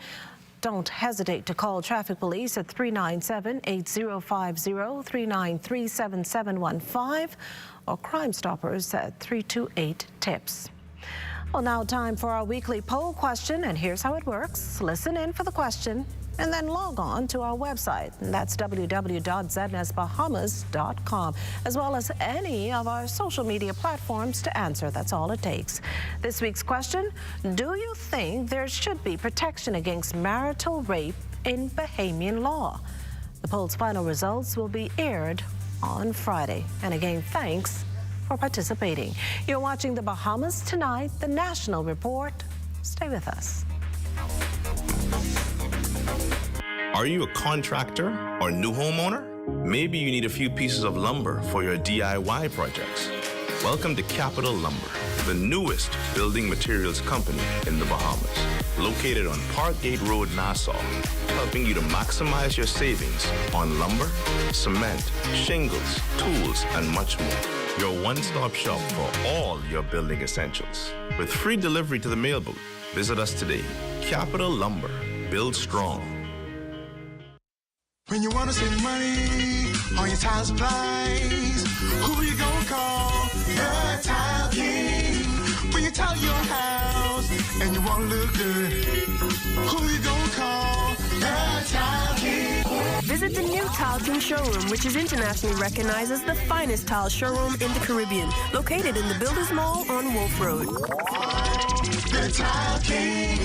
don't hesitate to call traffic police at 397-8050, 393-7715, or Crime Stoppers at 328-TIPS. Well, now time for our weekly poll question, and here's how it works. Listen in for the question, and then log on to our website, and that's www.znsbahamas.com, as well as any of our social media platforms to answer. That's all it takes. This week's question: do you think there should be protection against marital rape in Bahamian law? The poll's final results will be aired on Friday. And again, thanks for participating. You're watching the Bahamas Tonight, the National Report. Stay with us. Are you a contractor or new homeowner? Maybe you need a few pieces of lumber for your DIY projects. Welcome to Capital Lumber, the newest building materials company in the Bahamas. Located on Parkgate Road, Nassau, helping you to maximize your savings on lumber, cement, shingles, tools, and much more. Your one-stop shop for all your building essentials. With free delivery to the mail booth. Visit us today. Capital Lumber. Build strong. When you want to save money on your tile supplies, who you gonna call? The Tile King. When you tile your house and you want to look good, who you gonna call? The Tile King. Visit the new Tile King showroom, which is internationally recognized as the finest tile showroom in the Caribbean, located in the Builders Mall on Wolf Road. The Tile King.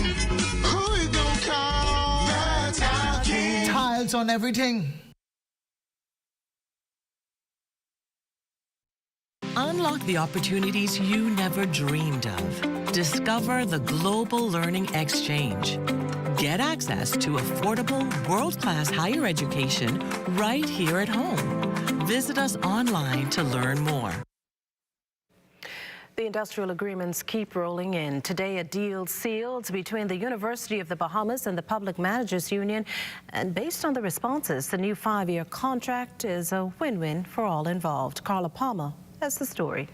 Who you gonna call? The Tile King. Tiles on everything. Unlock the opportunities you never dreamed of. Discover the Global Learning Exchange. Get access to affordable, world-class higher education right here at home. Visit us online to learn more. The industrial agreements keep rolling in. Today, a deal sealed between the University of the Bahamas and the Public Managers Union. And based on the responses, the new 5-year contract is a win-win for all involved. Carla Palmer has the story.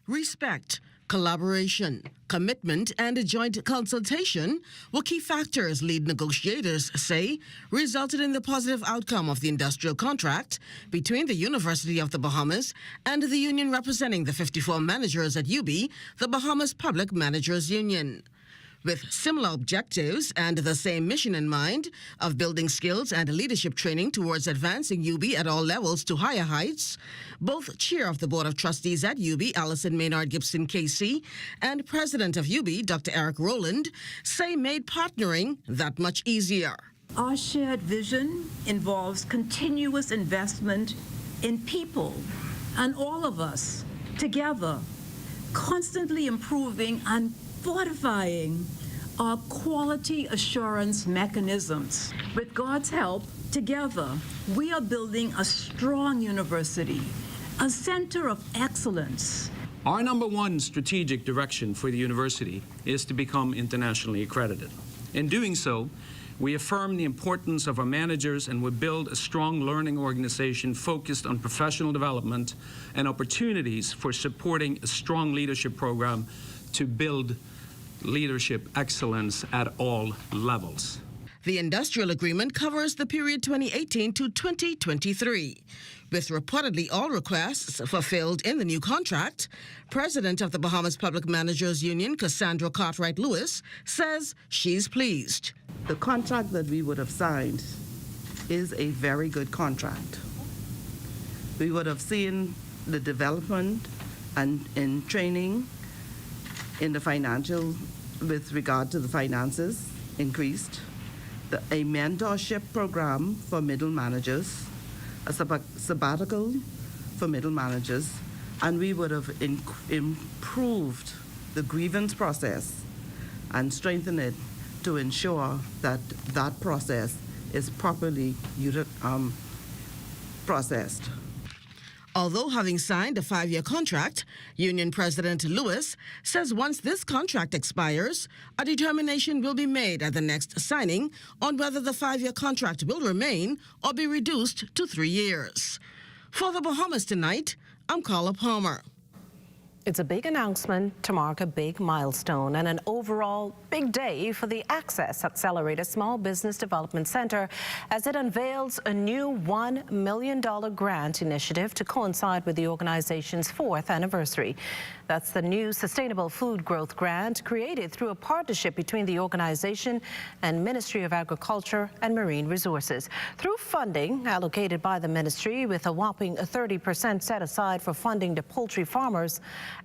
Respect, collaboration, commitment, and joint consultation were key factors lead negotiators say resulted in the positive outcome of the industrial contract between the University of the Bahamas and the union representing the 54 managers at UB, the Bahamas Public Managers Union. With similar objectives and the same mission in mind of building skills and leadership training towards advancing UB at all levels to higher heights, both Chair of the Board of Trustees at UB, Alison Maynard Gibson KC, and President of UB, Dr. Eric Rowland, say made partnering that much easier. Our shared vision involves continuous investment in people and all of us together, constantly improving and fortifying our quality assurance mechanisms. With God's help, together, we are building a strong university, a center of excellence. Our number one strategic direction for the university is to become internationally accredited. In doing so, we affirm the importance of our managers and we build a strong learning organization focused on professional development and opportunities for supporting a strong leadership program to build leadership excellence at all levels. The industrial agreement covers the period 2018 to 2023. With reportedly all requests fulfilled in the new contract, President of the Bahamas Public Managers Union, Cassandra Cartwright-Lewis, says she's pleased. The contract that we would have signed is a very good contract. We would have seen the development and in training in the financial, with regard to the finances, increased. A mentorship program for middle managers, a sabbatical for middle managers, and we would have improved the grievance process and strengthened it to ensure that that process is properly processed. Although having signed a 5-year contract, Union President Lewis says once this contract expires, a determination will be made at the next signing on whether the 5-year contract will remain or be reduced to 3 years. For the Bahamas Tonight, I'm Carla Palmer. It's a big announcement to mark a big milestone and an overall big day for the Access Accelerator Small Business Development Center as it unveils a new $1 million grant initiative to coincide with the organization's 4th anniversary. That's the new Sustainable Food Growth Grant created through a partnership between the organization and Ministry of Agriculture and Marine Resources. Through funding allocated by the ministry with a whopping 30% set aside for funding to poultry farmers,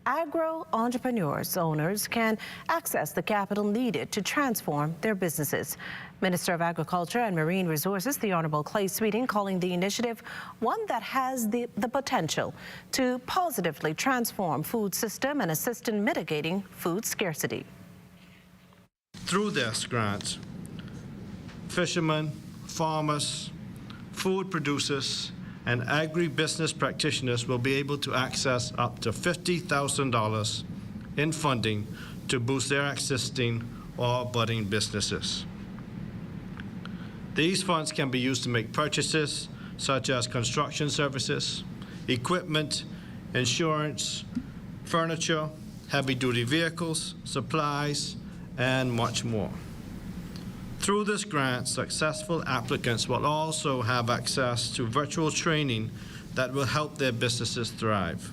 agro-entrepreneurs owners can access the capital needed to transform their businesses. Minister of Agriculture and Marine Resources, the Honorable Clay Sweeting, calling the initiative one that has the potential to positively transform food system and assist in mitigating food scarcity. Through this grant, fishermen, farmers, food producers, and agribusiness practitioners will be able to access up to $50,000 in funding to boost their existing or budding businesses. These funds can be used to make purchases such as construction services, equipment, insurance, furniture, heavy-duty vehicles, supplies, and much more. Through this grant, successful applicants will also have access to virtual training that will help their businesses thrive.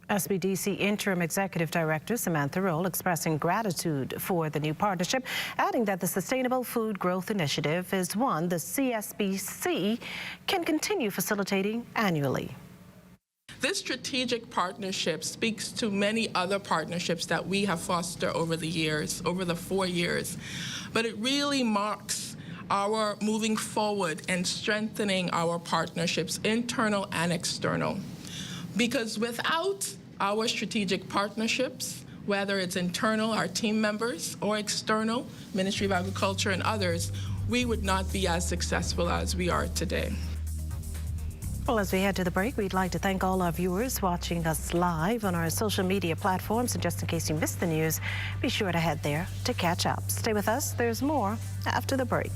SBDC Interim Executive Director Samantha Roll expressing gratitude for the new partnership, adding that the Sustainable Food Growth Initiative is one the CSBC can continue facilitating annually. This strategic partnership speaks to many other partnerships that we have fostered over the years, over the 4 years, but it really marks our moving forward and strengthening our partnerships, internal and external. Because without our strategic partnerships, whether it's internal, our team members, or external, Ministry of Agriculture and others, we would not be as successful as we are today. Well, as we head to the break, we'd like to thank all our viewers watching us live on our social media platforms. And just in case you missed the news, be sure to head there to catch up. Stay with us. There's more after the break.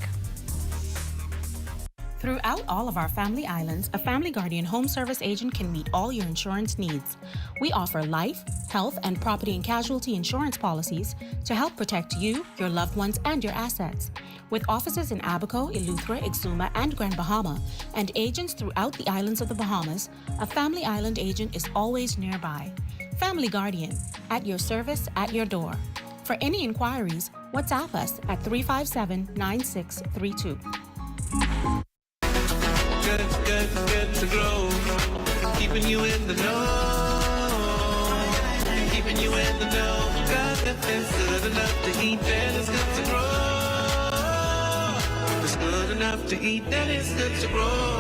Throughout all of our Family Islands, a Family Guardian home service agent can meet all your insurance needs. We offer life, health, and property and casualty insurance policies to help protect you, your loved ones, and your assets. With offices in Abaco, Eleuthera, Exuma, and Grand Bahama, and agents throughout the islands of the Bahamas, a Family Island agent is always nearby. Family Guardian, at your service, at your door. For any inquiries, WhatsApp us at 357-9632. Good to grow. Keeping you in the know. Keeping you in the know. God, it's good enough to eat, then it's good to grow. It's good enough to eat, then it's good to grow.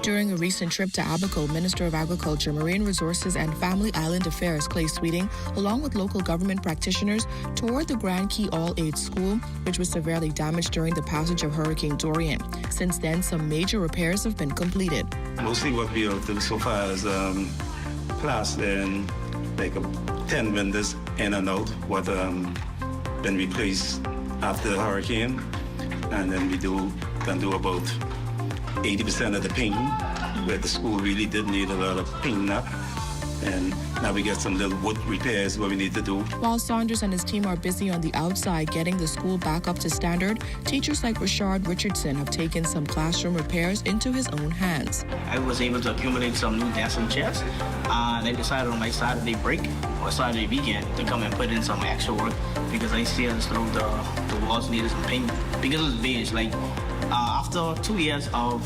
During a recent trip to Abaco, Minister of Agriculture, Marine Resources and Family Island Affairs Clay Sweeting, along with local government practitioners, toured the Grand Key All-Age School, which was severely damaged during the passage of Hurricane Dorian. Since then, some major repairs have been completed. Mostly what we have done so far is plastering like 10 windows in and out, what been replaced after the hurricane, and then we can do about 80% of the painting, where the school really did need a lot of painting up. And now we get some little wood repairs where we need to do. While Saunders and his team are busy on the outside getting the school back up to standard, teachers like Rashard Richardson have taken some classroom repairs into his own hands. I was able to accumulate some new desks and chairs, and I decided on my Saturday break or Saturday weekend to come and put in some extra work because I see as though the walls needed some paint. Because it was beige, like after 2 years of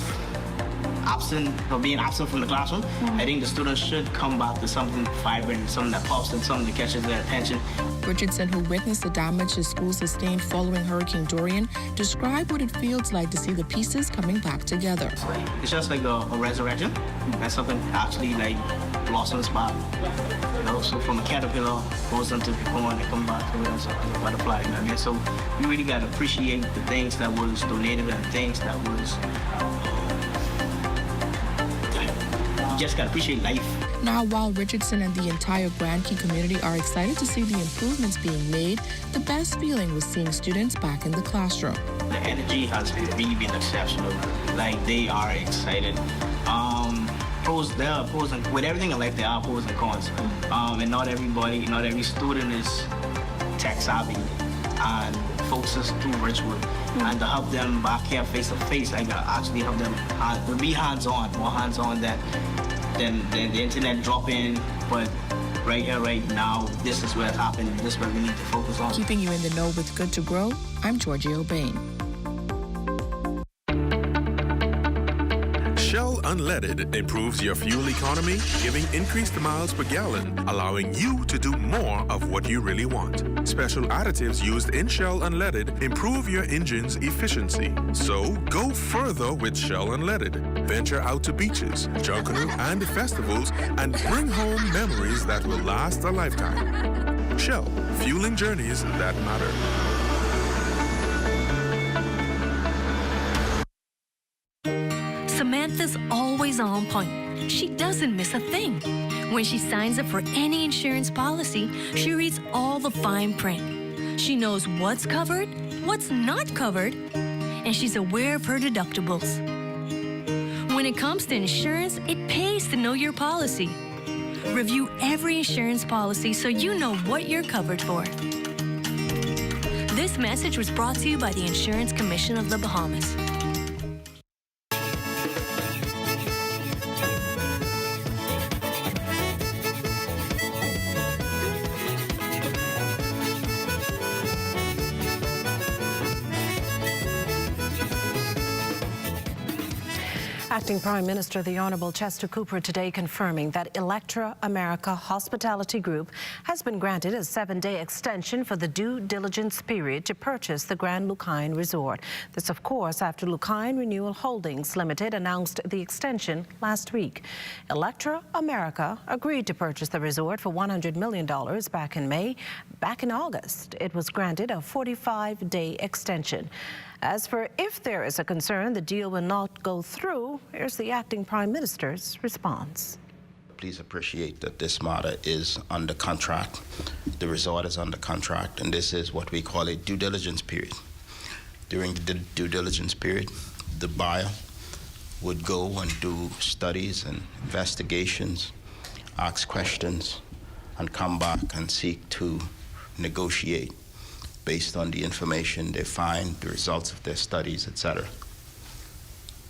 being absent from the classroom, I think the students should come back to something vibrant, something that pops and something that catches their attention. Richardson, who witnessed the damage his school sustained following Hurricane Dorian, described what it feels like to see the pieces coming back together. It's just like a resurrection. That's something actually like blossoms back. You know, so from a caterpillar goes into the cocoon and come back to it as a butterfly. You know what I mean? So we really got to appreciate the things that was donated and things that was. Just gotta appreciate life. Now, while Richardson and the entire Grand Key community are excited to see the improvements being made, the best feeling was seeing students back in the classroom. The energy has really been exceptional. Like, they are excited. There are pros and with everything in life, there are pros and cons. And not every student is tech savvy, and folks is too virtual. And to help them back here face to face, I gotta actually help them be hands-on, more hands-on than the internet drop-in. But right here, right now, this is where it's happening. This is where we need to focus on. Keeping you in the know with Good to Grow, I'm Georgia Bain. Shell Unleaded improves your fuel economy, giving increased miles per gallon, allowing you to do more of what you really want. Special additives used in Shell Unleaded improve your engine's efficiency. So go further with Shell Unleaded. Venture out to beaches, Junkanoo, and festivals, and bring home memories that will last a lifetime. Shell, fueling journeys that matter. Samantha's always on point. She doesn't miss a thing. When she signs up for any insurance policy, she reads all the fine print. She knows what's covered, what's not covered, and she's aware of her deductibles. When it comes to insurance, it pays to know your policy. Review every insurance policy so you know what you're covered for. This message was brought to you by the Insurance Commission of the Bahamas. Acting Prime Minister, the Honourable Chester Cooper, today confirming that Electra America Hospitality Group has been granted a 7-day extension for the due diligence period to purchase the Grand Lucaine Resort. This, of course, after Lucaine Renewal Holdings Limited announced the extension last week. Electra America agreed to purchase the resort for $100 million back in May. Back in August, it was granted a 45-day extension. As for if there is a concern the deal will not go through, here's the acting Prime Minister's response. Please appreciate that this matter is under contract. The resort is under contract, and this is what we call a due diligence period. During the due diligence period, the buyer would go and do studies and investigations, ask questions, and come back and seek to negotiate based on the information they find, the results of their studies, etc.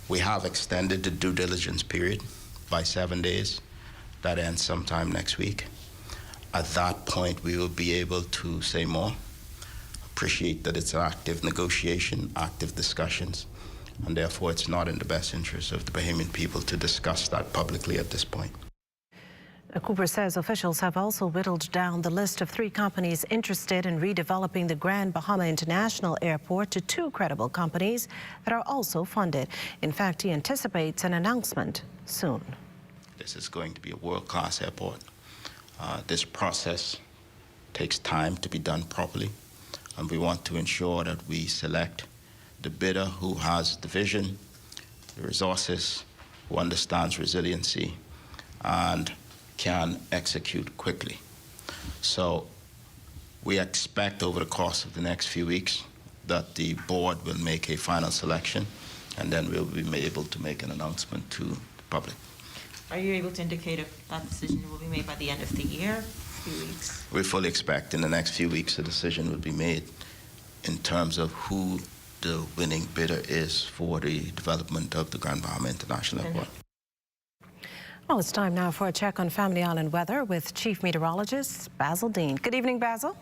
We have extended the due diligence period by 7 days. That ends sometime next week. At that point, we will be able to say more. Appreciate that it's an active negotiation, active discussions, and therefore it's not in the best interest of the Bahamian people to discuss that publicly at this point. Cooper says officials have also whittled down the list of 3 companies interested in redeveloping the Grand Bahama International Airport to 2 credible companies that are also funded. In fact, he anticipates an announcement soon. This is going to be a world-class airport. This process takes time to be done properly, and we want to ensure that we select the bidder who has the vision, the resources, who understands resiliency, and can execute quickly. So we expect over the course of the next few weeks that the board will make a final selection, and then we'll be able to make an announcement to the public. Are you able to indicate if that decision will be made by the end of the year, a few weeks? We fully expect in the next few weeks a decision will be made in terms of who the winning bidder is for the development of the Grand Bahama International Airport. Well, it's time now for a check on Family Island weather with Chief Meteorologist Basil Dean. Good evening, Basil.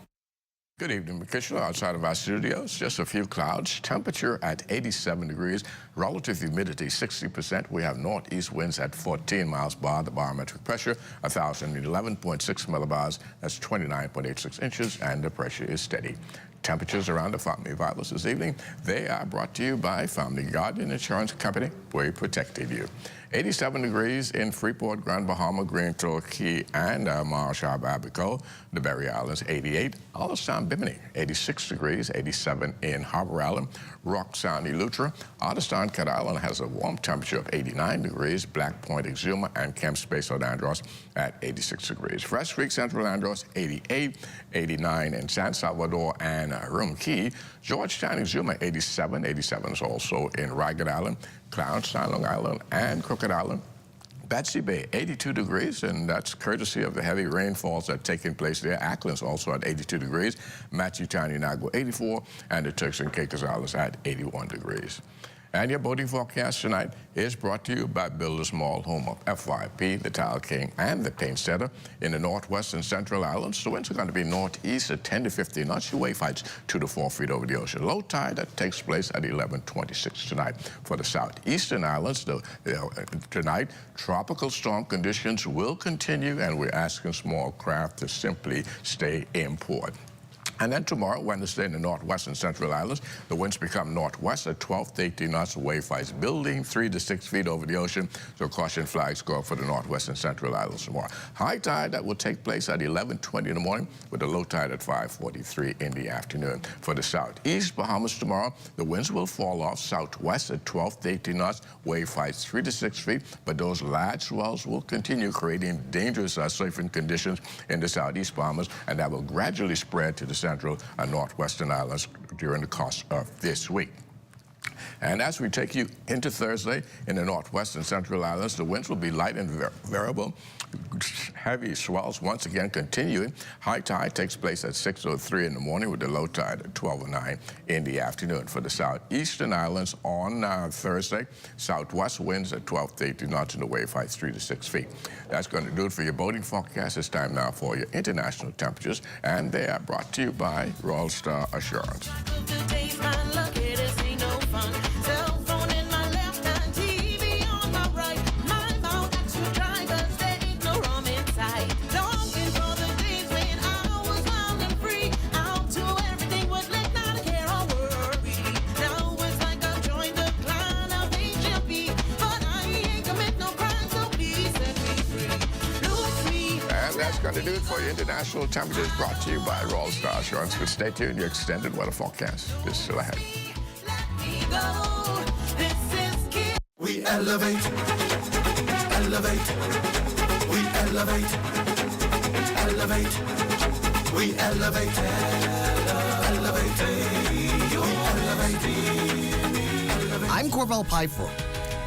Good evening, Makishla. Outside of our studios, just a few clouds. Temperature at 87 degrees. Relative humidity 60%. We have northeast winds at 14 miles per hour. The barometric pressure 1,011.6 millibars. That's 29.86 inches, and the pressure is steady. Temperatures around the Family Islands this evening. They are brought to you by Family Guardian Insurance Company. We protected you. 87 degrees in Freeport, Grand Bahama, Green Torquay, and Marshall, Abaco. The Berry Islands, 88. Allenstown, Bimini, 86 degrees, 87 in Harbor Island. Rock Sound, Eleuthera. Allenstown, Cat Island has a warm temperature of 89 degrees. Black Point, Exuma, and Camp Space, Andros at 86 degrees. Fresh Creek, Central Andros, 88. 89 in San Salvador and Rum Key. Georgetown, Exuma, 87. 87 is also in Ragged Island, Clownstown, Long Island, and Crooked Island. Betsy Bay, 82 degrees, and that's courtesy of the heavy rainfalls that are taking place there. Ackland's also at 82 degrees. Matsutown, Inagua, 84, and the Turks and Caicos Islands at 81 degrees. And your boating forecast tonight is brought to you by Builders Mall, home of FYP, the Tile King, and the Paint Setter. In the northwest and central islands, the winds are going to be northeast at 10 to 15 knots. Your wave heights 2 to 4 feet over the ocean. Low tide that takes place at 11:26 tonight. For the southeastern islands, tonight, tropical storm conditions will continue, and we're asking small craft to simply stay in port. And then tomorrow, Wednesday, in the northwest and central islands, the winds become northwest at 12 to 18 knots. Wave heights building 3 to 6 feet over the ocean. So caution flags go up for the northwest and central islands tomorrow. High tide that will take place at 11:20 in the morning with a low tide at 5:43 in the afternoon. For the southeast Bahamas tomorrow, the winds will fall off southwest at 12 to 18 knots. Wave heights 3 to 6 feet. But those large swells will continue creating dangerous surfing conditions in the southeast Bahamas, and that will gradually spread to the central and northwestern islands during the course of this week. And as we take you into Thursday in the northwest and central islands, the winds will be light and variable. Heavy swells once again continuing. High tide takes place at 6:03 in the morning with the low tide at 12:09 in the afternoon. For the southeastern islands on Thursday, southwest winds at 12 to 18 knots and the wave height 3 to 6 feet. That's going to do it for your boating forecast. It's time now for your international temperatures, and they are brought to you by Royal Star Assurance. That's going to do it for your international temperatures, brought to you by Royal Star Assurance. But stay tuned, your extended weather forecast is still ahead. elevate, elevate, we elevate, elevate, we elevate, elevate, we elevate. I'm Corval Piper.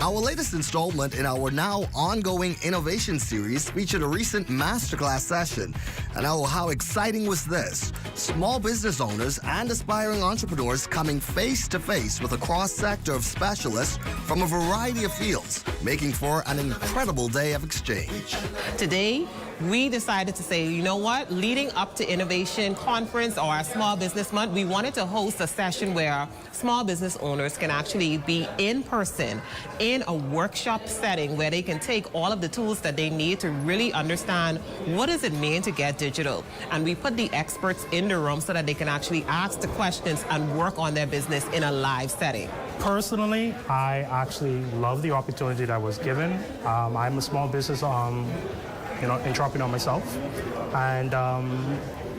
Our latest installment in our now ongoing innovation series featured a recent masterclass session. And oh, how exciting was this? Small business owners and aspiring entrepreneurs coming face to face with a cross-sector of specialists from a variety of fields, making for an incredible day of exchange. Today, we decided to say, you know what, leading up to Innovation Conference or our Small Business Month, we wanted to host a session where small business owners can actually be in person in a workshop setting where they can take all of the tools that they need to really understand what does it mean to get digital. And we put the experts in the room so that they can actually ask the questions and work on their business in a live setting. Personally, I actually love the opportunity that I was given. I'm a small business entrepreneur myself, and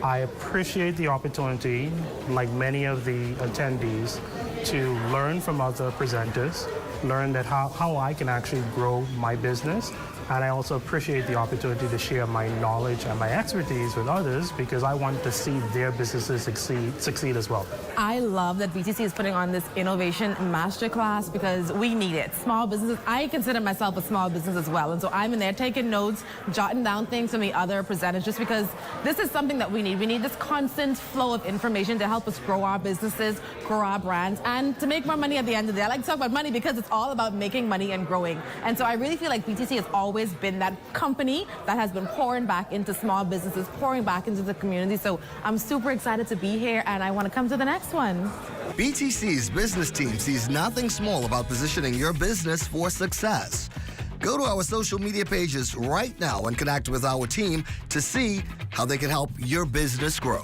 I appreciate the opportunity, like many of the attendees, to learn from other presenters, learn that how I can actually grow my business. And I also appreciate the opportunity to share my knowledge and my expertise with others because I want to see their businesses succeed as well. I love that BTC is putting on this innovation masterclass because we need it. Small businesses, I consider myself a small business as well. And so I'm in there taking notes, jotting down things from the other presenters just because this is something that we need. We need this constant flow of information to help us grow our businesses, grow our brands, and to make more money at the end of the day. I like to talk about money because it's all about making money and growing. And so I really feel like BTC has always been that company that has been pouring back into small businesses, pouring back into the community. So I'm super excited to be here and I want to come to the next one. BTC's business team sees nothing small about positioning your business for success. Go to our social media pages right now and connect with our team to see how they can help your business grow.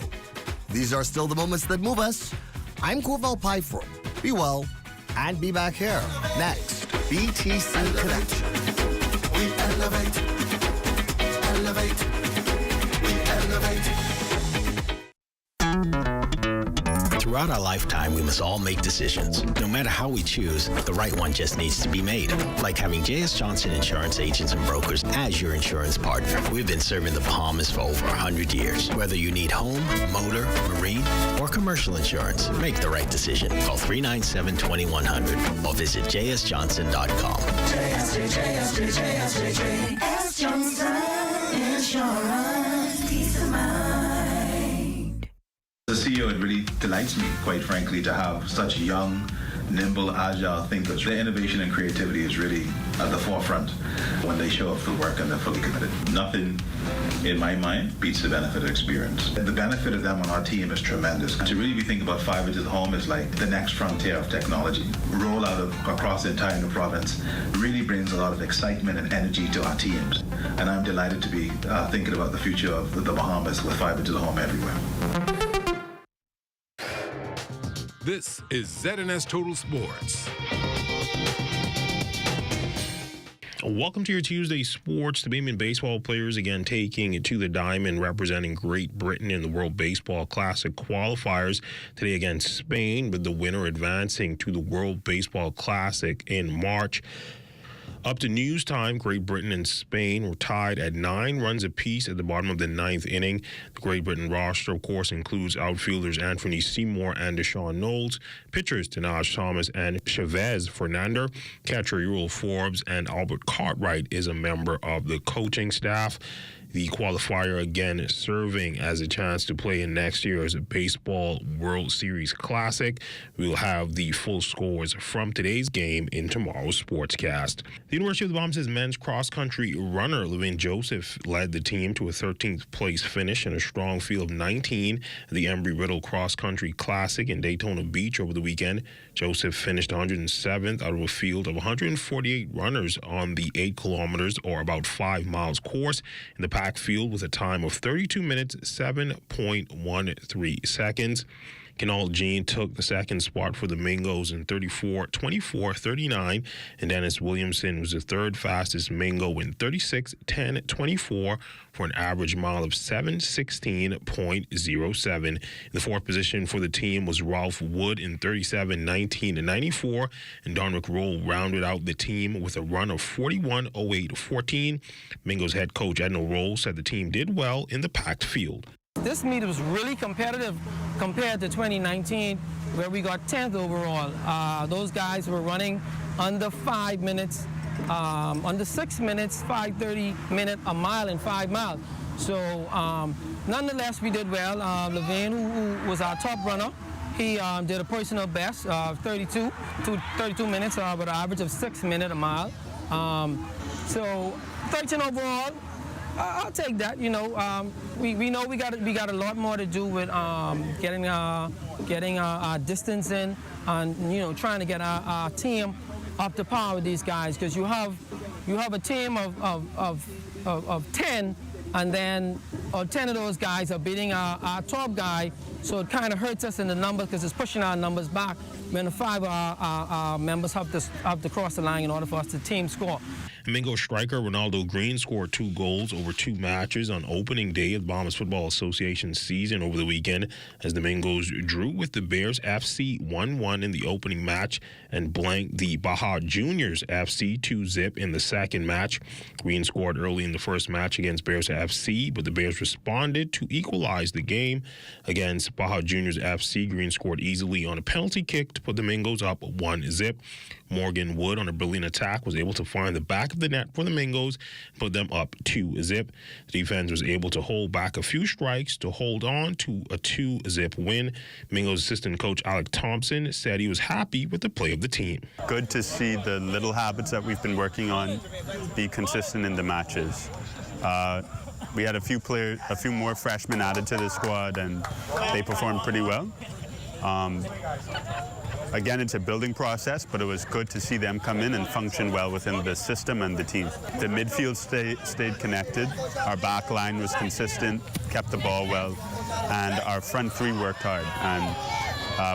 These are still the moments that move us. I'm Corval Piper. Be well and be back here next. BTC Connection. We elevate, elevate, we elevate. Throughout our lifetime, we must all make decisions. No matter how we choose, the right one just needs to be made. Like having J.S. Johnson Insurance Agents and Brokers as your insurance partner. We've been serving the Bahamas for over 100 years. Whether you need home, motor, marine, or commercial insurance, make the right decision. Call 397-2100 or visit jsjohnson.com. JS Johnson Insurance, peace of mind. As a CEO, it really delights me, quite frankly, to have such young, nimble, agile thinkers. Their innovation and creativity is really at the forefront when they show up for work and they're fully committed. Nothing, in my mind, beats the benefit of experience. And the benefit of them on our team is tremendous. To really be thinking about fiber to the home is like the next frontier of technology. Rollout across the entire new province really brings a lot of excitement and energy to our teams. And I'm delighted to be thinking about the future of the Bahamas with fiber to the home everywhere. This is ZNS Total Sports. Welcome to your Tuesday Sports. The Bayman baseball players again taking it to the diamond, representing Great Britain in the World Baseball Classic qualifiers today against Spain, with the winner advancing to the World Baseball Classic in March. Up to news time, Great Britain and Spain were tied at 9 runs apiece at the bottom of the 9th inning. The Great Britain roster, of course, includes outfielders Anthony Seymour and Deshaun Knowles, pitchers Tanaj Thomas and Chavez Fernander, catcher Uriel Forbes, and Albert Cartwright is a member of the coaching staff. The qualifier again serving as a chance to play in next year's Baseball World Series Classic. We'll have the full scores from today's game in tomorrow's Sportscast. The University of the Bahamas' men's cross-country runner, Levin Joseph, led the team to a 13th place finish in a strong field of 19 at the Embry-Riddle Cross-Country Classic in Daytona Beach over the weekend. Joseph finished 107th out of a field of 148 runners on the 8 kilometers or about 5 miles course in the packed field with a time of 32 minutes, 7.13 seconds. Kenal Jean took the second spot for the Mingos in 34-24-39, and Dennis Williamson was the third fastest Mingo in 36-10-24 for an average mile of 7:16.07. In the fourth position for the team was Ralph Wood in 37-19-94, and Don McRoll rounded out the team with a run of 41:08.14. Mingo's head coach Edna Roll said the team did well in the packed field. This meet was really competitive compared to 2019, where we got 10th overall. Those guys were running under 5 minutes, under 6 minutes, 5:30 minute a mile and 5 miles. So nonetheless, we did well. Levain, who was our top runner, he did a personal best of 32 minutes with an average of 6 minutes a mile. So 13 overall. I'll take that. You know, we know we got a lot more to do with getting our distance in, and trying to get our team up to par with these guys, because you have a team of 10, and then 10 of those guys are beating our top guy, so it kind of hurts us in the numbers because it's pushing our numbers back when the 5 of our members have to cross the line in order for us to team score. Mingo striker Ronaldo Green scored 2 goals over 2 matches on opening day of the Bahamas Football Association season over the weekend, as the Mingos drew with the Bears FC 1-1 in the opening match and blanked the Baja Juniors FC 2-0 in the second match. Green scored early in the first match against Bears FC, but the Bears responded to equalize the game. Against Baja Juniors FC, Green scored easily on a penalty kick to put the Mingos up 1-0. Morgan Wood, on a brilliant attack, was able to find the back of the net for the Mingos and put them up 2-0. The defense was able to hold back a few strikes to hold on to a 2-0 win. Mingos assistant coach Alec Thompson said he was happy with the play of the team. Good to see the little habits that we've been working on be consistent in the matches. We had a few more freshmen added to the squad, and they performed pretty well. Again, it's a building process, but it was good to see them come in and function well within the system and the team. The midfield stayed connected, our back line was consistent, kept the ball well, and our front three worked hard. And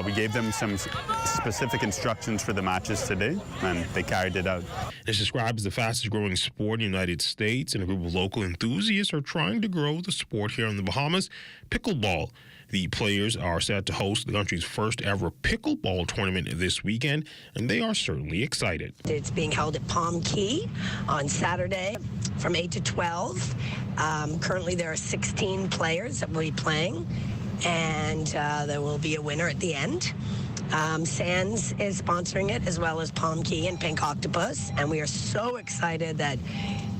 we gave them some specific instructions for the matches today, and they carried it out. It's described as the fastest growing sport in the United States, and a group of local enthusiasts are trying to grow the sport here in the Bahamas. Pickleball. The players are set to host the country's first ever pickleball tournament this weekend, and they are certainly excited. It's being held at Palm Key on Saturday from 8 to 12. Currently there are 16 players that will be playing, and there will be a winner at the end. Sands is sponsoring it, as well as Palm Key and Pink Octopus, and we are so excited that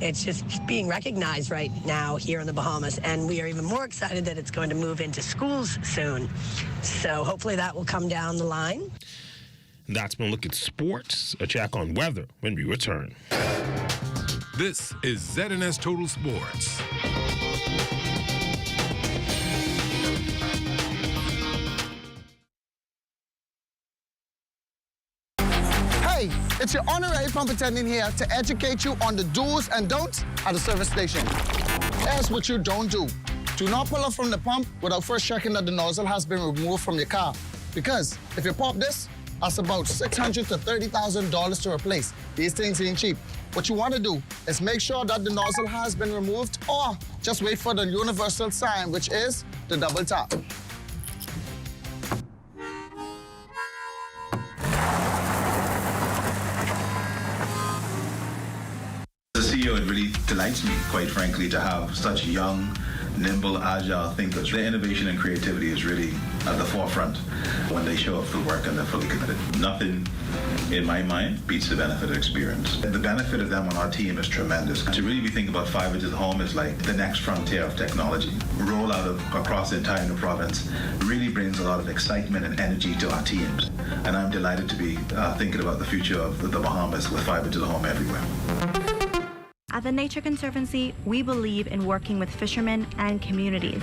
it's just being recognized right now here in the Bahamas, and we are even more excited that it's going to move into schools soon. So hopefully that will come down the line. That's been a look at sports. A check on weather when we return. This is ZNS Total Sports. Hey, it's your honorary pump attendant here to educate you on the do's and don'ts at the service station. Here's what you don't do. Do not pull up from the pump without first checking that the nozzle has been removed from your car. Because if you pop this, that's about $600,000 to $30,000 to replace. These things ain't cheap. What you want to do is make sure that the nozzle has been removed, or just wait for the universal sign, which is the double tap. As a CEO, it really delights me, quite frankly, to have such young, nimble, agile thinkers. Their innovation and creativity is really at the forefront when they show up for work and they're fully committed. Nothing, in my mind, beats the benefit of experience. The benefit of them on our team is tremendous. To really be thinking about Fiber to the Home is like the next frontier of technology. Rollout across the entire new province really brings a lot of excitement and energy to our teams. And I'm delighted to be thinking about the future of the Bahamas with Fiber to the Home everywhere. At the Nature Conservancy, we believe in working with fishermen and communities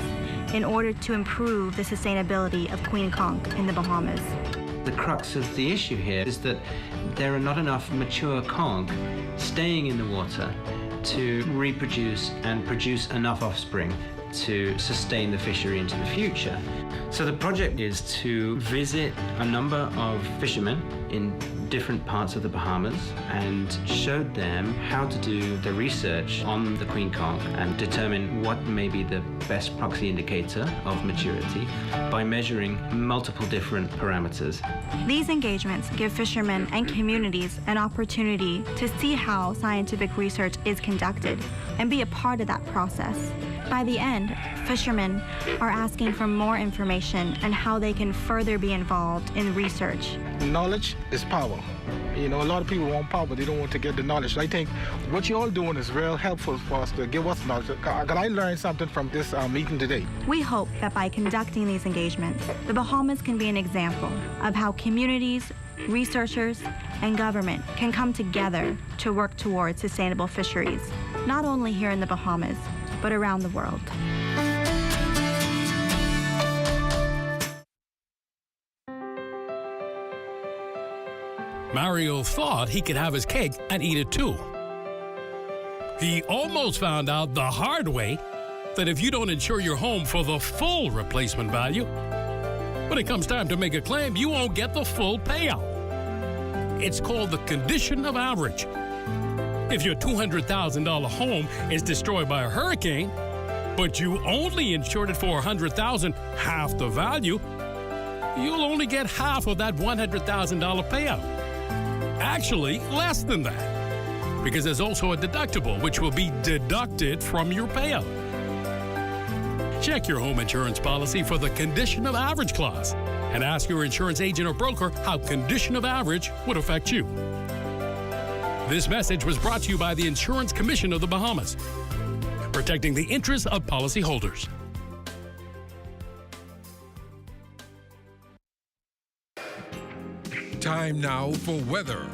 in order to improve the sustainability of queen conch in the Bahamas. The crux of the issue here is that there are not enough mature conch staying in the water to reproduce and produce enough offspring to sustain the fishery into the future. So the project is to visit a number of fishermen in different parts of the Bahamas and show them how to do the research on the queen conch and determine what may be the best proxy indicator of maturity by measuring multiple different parameters. These engagements give fishermen and communities an opportunity to see how scientific research is conducted and be a part of that process. By the end, fishermen are asking for more information on how they can further be involved in research. Knowledge is power. You know, a lot of people want power, but they don't want to get the knowledge. I think what you're all doing is real helpful for us to give us knowledge. I learned something from this meeting today. We hope that by conducting these engagements, the Bahamas can be an example of how communities, researchers, and government can come together to work towards sustainable fisheries, not only here in the Bahamas, but around the world. Mario thought he could have his cake and eat it too. He almost found out the hard way that if you don't insure your home for the full replacement value, when it comes time to make a claim, you won't get the full payout. It's called the condition of average. If your $200,000 home is destroyed by a hurricane, but you only insured it for $100,000, half the value, you'll only get half of that $100,000 payout. Actually, less than that, because there's also a deductible, which will be deducted from your payout. Check your home insurance policy for the condition of average clause and ask your insurance agent or broker how condition of average would affect you. This message was brought to you by the Insurance Commission of the Bahamas, protecting the interests of policyholders. Time now for weather.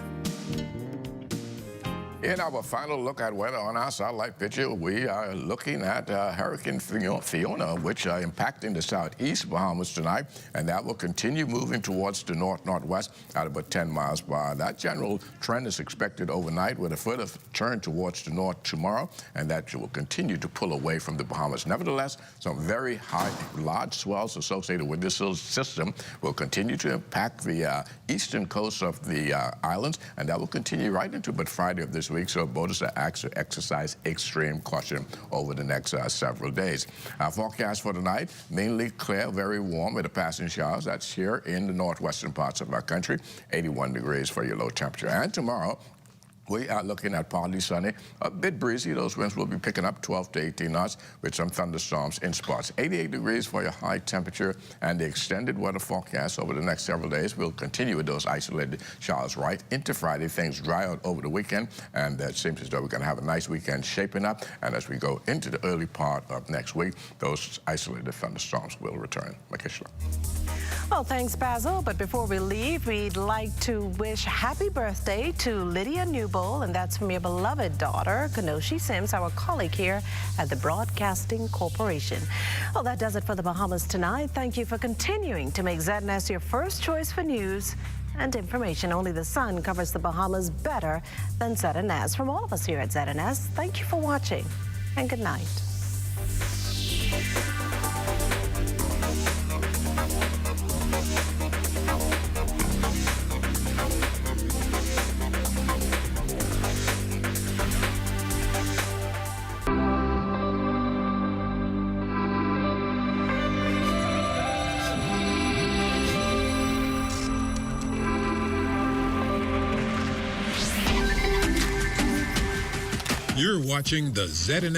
In our final look at weather on our satellite picture, we are looking at Hurricane Fiona, which are impacting the southeast Bahamas tonight, and that will continue moving towards the north-northwest at about 10 miles per hour. That general trend is expected overnight with a further turn towards the north tomorrow, and that will continue to pull away from the Bahamas. Nevertheless, some very high, large swells associated with this system will continue to impact the eastern coast of the islands, and that will continue right into about Friday of this week. So boaters are asked to exercise extreme caution over the next several days. Our forecast for tonight, mainly clear, very warm with the passing showers. That's here in the northwestern parts of our country, 81 degrees for your low temperature. And tomorrow, we are looking at partly sunny, a bit breezy. Those winds will be picking up 12 to 18 knots with some thunderstorms in spots. 88 degrees for your high temperature, and the extended weather forecast over the next several days will continue with those isolated showers right into Friday. Things dry out over the weekend, and it seems as though we're going to have a nice weekend shaping up. And as we go into the early part of next week, those isolated thunderstorms will return. Makishla. Well, thanks, Basil. But before we leave, we'd like to wish happy birthday to Lydia Newbold, and that's from your beloved daughter, Kanoshi Sims, our colleague here at the Broadcasting Corporation. Well, that does it for the Bahamas tonight. Thank you for continuing to make ZNS your first choice for news and information. Only the sun covers the Bahamas better than ZNS. From all of us here at ZNS, thank you for watching, and good night. You're watching the ZNS